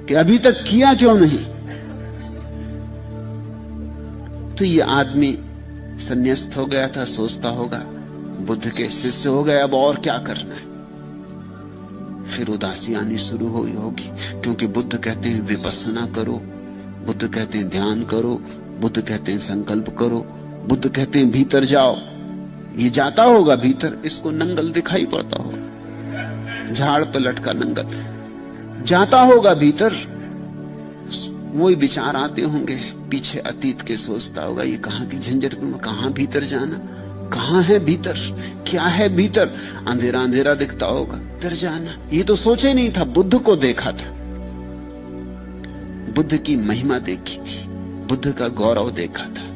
कि अभी तक किया क्यों नहीं। तो ये आदमी संन्यास्त हो गया था, सोचता होगा बुद्ध के शिष्य हो गए, अब और क्या करना है। फिर उदासी आनी शुरू हुई होगी, क्योंकि बुद्ध कहते हैं विपस्सना करो, बुद्ध कहते हैं ध्यान करो, बुद्ध कहते हैं संकल्प करो, बुद्ध कहते हैं भीतर जाओ। ये जाता होगा भीतर, इसको नंगल दिखाई पड़ता होगा, झाड़ पर लटका नंगल जाता होगा भीतर। वही विचार आते होंगे पीछे अतीत के, सोचता होगा ये कहां की झंझट में, कहां भीतर जाना, कहां है भीतर, क्या है भीतर। अंधेरा अंधेरा दिखता होगा, भीतर जाना। ये तो सोचे नहीं था, बुद्ध को देखा था, बुद्ध की महिमा देखी थी, बुद्ध का गौरव देखा था,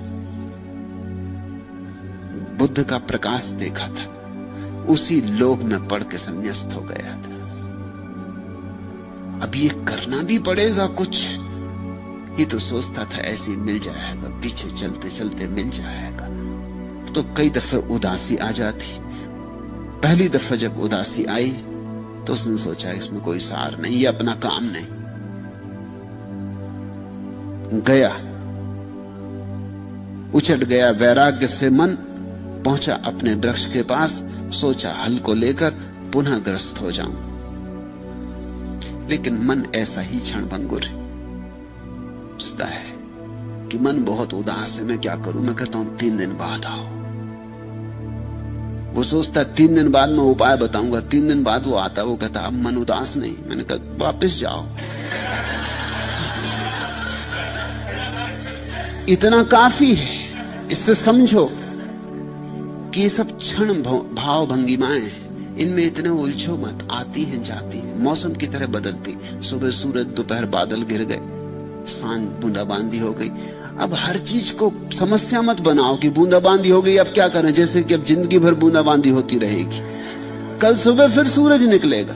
बुद्ध का प्रकाश देखा था, उसी लोभ में पड़ के संन्यास्त हो गया था। अब ये करना भी पड़ेगा कुछ, ये तो सोचता था ऐसे ही मिल जाएगा, पीछे चलते चलते मिल जाएगा। तो कई दफे उदासी आ जाती। पहली दफा जब उदासी आई तो उसने सोचा इसमें कोई सार नहीं, ये अपना काम नहीं। गया, उचट गया वैराग्य से मन, पहुंचा अपने वृक्ष के पास, सोचा हल को लेकर पुनः ग्रस्त हो जाऊं। लेकिन मन ऐसा ही क्षणभंगुर है, सोचता है कि मन बहुत उदास है, मैं क्या करूं। मैं कहता हूं 3 दिन बाद आओ। वो सोचता है 3 दिन बाद मैं उपाय बताऊंगा। 3 दिन बाद वो आता, वो कहता अब मन उदास नहीं। मैंने कहा वापस जाओ, इतना काफी है। इससे समझो कि ये सब क्षण भाव भंगिमाएं हैं, इनमें इतने उलझो मत। आती हैं जाती हैं, मौसम की तरह बदलती। सुबह सूरज, दोपहर बादल गिर गए, सांझ बूंदाबांदी हो गई। अब हर चीज को समस्या मत बनाओ कि बूंदाबांदी हो गई अब क्या करें, जैसे कि अब जिंदगी भर बूंदाबांदी होती रहेगी। कल सुबह फिर सूरज निकलेगा,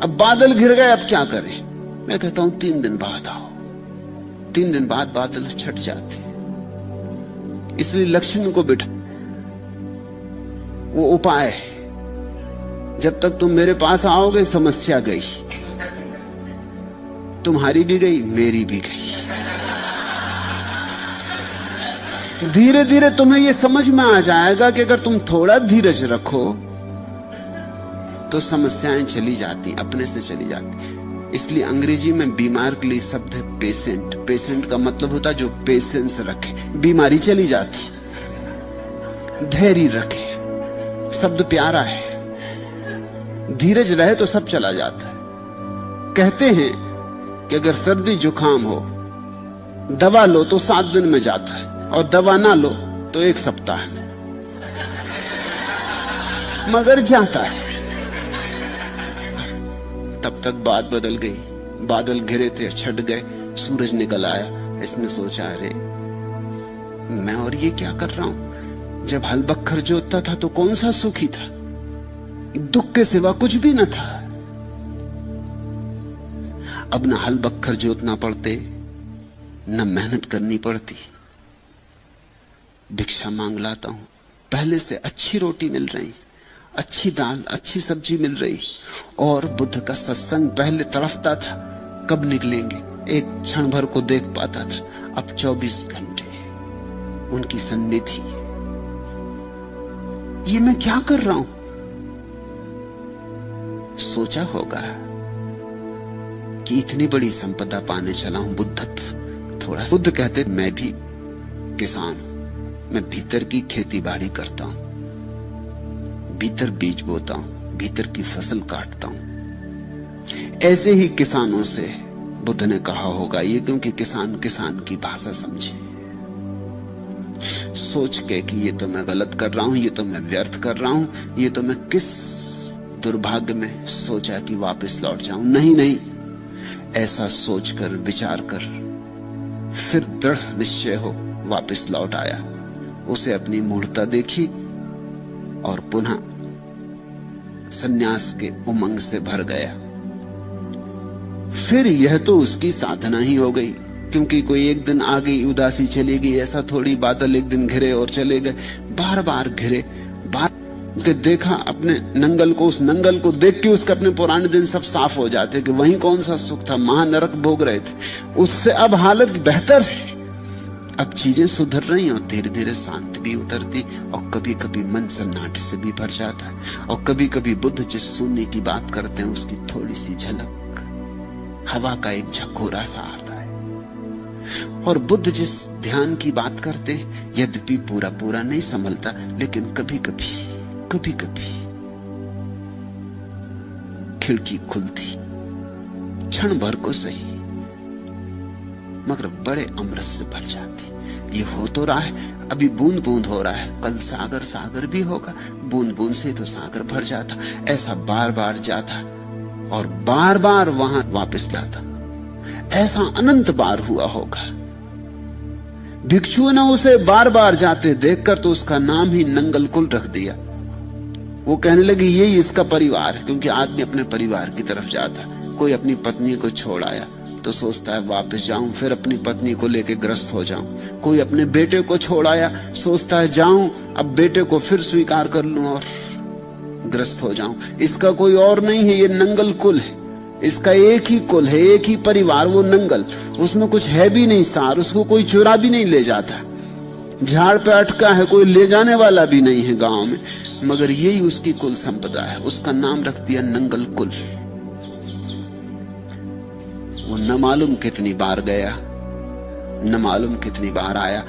अब बादल घिर गए अब क्या करें। मैं कहता हूं 3 दिन बाद आओ। 3 दिन बाद बादल छट जाते, इसलिए लक्ष्मी को बिठा, वो उपाय है। जब तक तुम मेरे पास आओगे समस्या गई, तुम्हारी भी गई, मेरी भी गई। धीरे धीरे तुम्हें यह समझ में आ जाएगा कि अगर तुम थोड़ा धीरज रखो तो समस्याएं चली जाती, अपने से चली जाती। इसलिए अंग्रेजी में बीमार के लिए शब्द है पेशेंट। पेशेंट का मतलब होता है जो पेशेंस रखे, बीमारी चली जाती। धैर्य रखे, शब्द प्यारा है। धीरज रहे तो सब चला जाता है। कहते हैं कि अगर सर्दी जुकाम हो, दवा लो तो 7 दिन में जाता है, और दवा ना लो तो 1 सप्ताह में, मगर जाता है। तब तक बात बदल गई। बादल घिरे थे, छट गए, सूरज निकल आया। इसने सोचा, अरे मैं और ये क्या कर रहा हूं? जब हल बखर जोतता था तो कौन सा सुखी था, दुख के सिवा कुछ भी न था। अब न हल बखर जोतना पड़ते, न मेहनत करनी पड़ती। भिक्षा मांग लाता हूं, पहले से अच्छी रोटी मिल रही, अच्छी दाल, अच्छी सब्जी मिल रही। और बुद्ध का सत्संग पहले तड़फता था, कब निकलेंगे, एक क्षण भर को देख पाता था। अब 24 घंटे उनकी सन्निधि। ये मैं क्या कर रहा हूं? सोचा होगा कि इतनी बड़ी संपदा पाने चला हूं, बुद्धत्व। थोड़ा बुद्ध कहते, मैं भी किसान हूं, मैं भीतर की खेती बाड़ी करता हूं, भीतर बीज बोता हूं, भीतर की फसल काटता हूं। ऐसे ही किसानों से बुद्ध ने कहा होगा ये, क्योंकि किसान किसान की भाषा समझे। सोच के कि ये तो मैं गलत कर रहा हूं, ये तो मैं व्यर्थ कर रहा हूं, ये तो मैं किस दुर्भाग्य में सोचा कि वापस लौट जाऊं। नहीं नहीं, ऐसा सोचकर विचार कर फिर दृढ़ निश्चय हो वापस लौट आया। उसे अपनी मूढ़ता देखी और पुनः सन्यास के उमंग से भर गया। फिर यह तो उसकी साधना ही हो गई, क्योंकि कोई एक दिन आ गई उदासी चली गई, ऐसा थोड़ी। बादल एक दिन घिरे और चले गए, बार बार घिरे। बार के देखा अपने नंगल को, उस नंगल को देख के उसके अपने पुराने दिन सब साफ हो जाते कि वहीं कौन सा सुख था, महानरक भोग रहे थे। उससे अब हालत बेहतर है, अब चीजें सुधर रही और धीरे धीरे शांति भी उतरती। और कभी कभी मन सन्नाटे से भी भर जाता है। और कभी कभी बुद्ध जिस सुनने की बात करते हैं उसकी थोड़ी सी झलक, हवा का एक झकोरा सा आता है। और बुद्ध जिस ध्यान की बात करते हैं, यद्यपि पूरा पूरा नहीं संभलता, लेकिन कभी कभी खिड़की खुलती, क्षण भर को सही, मगर बड़े अमृत से भर जाती। ये हो तो रहा है, अभी बूंद बूंद हो रहा है, कल सागर सागर भी होगा। बूंद बूंद से तो सागर भर जाता। ऐसा बार बार जाता और बार बार वहां वापस लाता। ऐसा अनंत बार हुआ होगा। भिक्षुओं ने उसे बार बार जाते देखकर तो उसका नाम ही नंगल कुल रख दिया। वो कहने लगे यही इसका परिवार है, क्योंकि आदमी अपने परिवार की तरफ जाता। कोई अपनी पत्नी को छोड़ आया तो सोचता है वापस जाऊं, फिर अपनी पत्नी को लेकर ग्रस्त हो जाऊं। कोई अपने बेटे को छोड़ आया, सोचता है जाऊं, अब बेटे को फिर स्वीकार कर लूं और ग्रस्त हो जाऊं। इसका कोई और नहीं है, ये नंगल कुल है। इसका एक ही कुल है, एक ही परिवार, वो नंगल। उसमें कुछ है भी नहीं सार, उसको कोई चुरा भी नहीं ले जाता। झाड़ पे अटका है, कोई ले जाने वाला भी नहीं है गांव में, मगर यही उसकी कुल संपदा है। उसका नाम रख दिया नंगल कुल। वो न मालूम कितनी बार गया, न मालूम कितनी बार आया।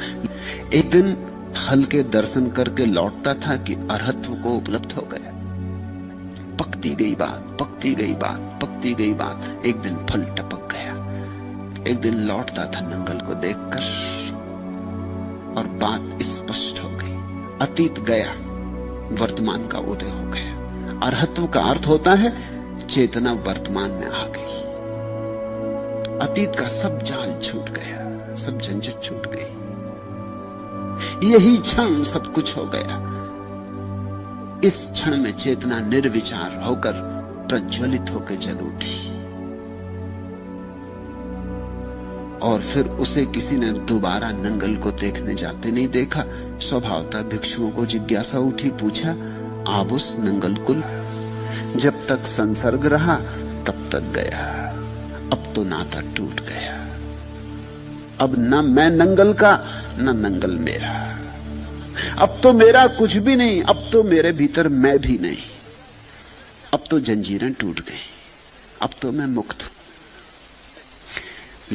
एक दिन हल के दर्शन करके लौटता था कि अरहत्व को उपलब्ध हो गया। पकती गई बात, पकती गई बात, पकती गई बात। एक दिन फल टपक गया। एक दिन लौटता था नंगल को देखकर और बात स्पष्ट हो गई। अतीत गया, वर्तमान का उदय हो गया। अरहत्व का अर्थ होता है चेतना वर्तमान में आ गई। अतीत का सब जाल छूट गया, सब झंझट छूट गई। यही क्षण सब कुछ हो गया। इस क्षण में चेतना निर्विचार होकर प्रज्वलित होकर जल उठी। और फिर उसे किसी ने दोबारा नंगल को देखने जाते नहीं देखा। स्वभावतः भिक्षुओं को जिज्ञासा उठी, पूछा आप उस नंगल कुल? जब तक संसर्ग रहा तब तक गया, अब तो नाता टूट गया। अब न मैं नंगल का न नंगल मेरा, अब तो मेरा कुछ भी नहीं, अब तो मेरे भीतर मैं भी नहीं। अब तो जंजीरें टूट गई, अब तो मैं मुक्त हूं।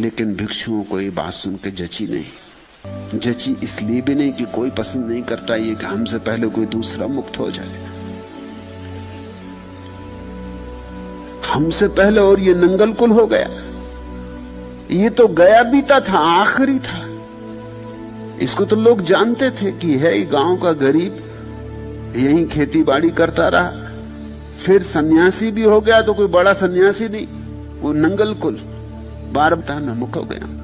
लेकिन भिक्षुओं को ये बात सुन के जची नहीं। जची इसलिए भी नहीं कि कोई पसंद नहीं करता ये कि हमसे पहले कोई दूसरा मुक्त हो जाए, हमसे पहले और ये नंगल कुल हो गया। ये तो गया बीता था, आखिरी था। इसको तो लोग जानते थे कि है ये गांव का गरीब, यहीं खेती बाड़ी करता रहा, फिर सन्यासी भी हो गया तो कोई बड़ा सन्यासी नहीं, वो नंगल कुल। 12 में मुक्त हो गया।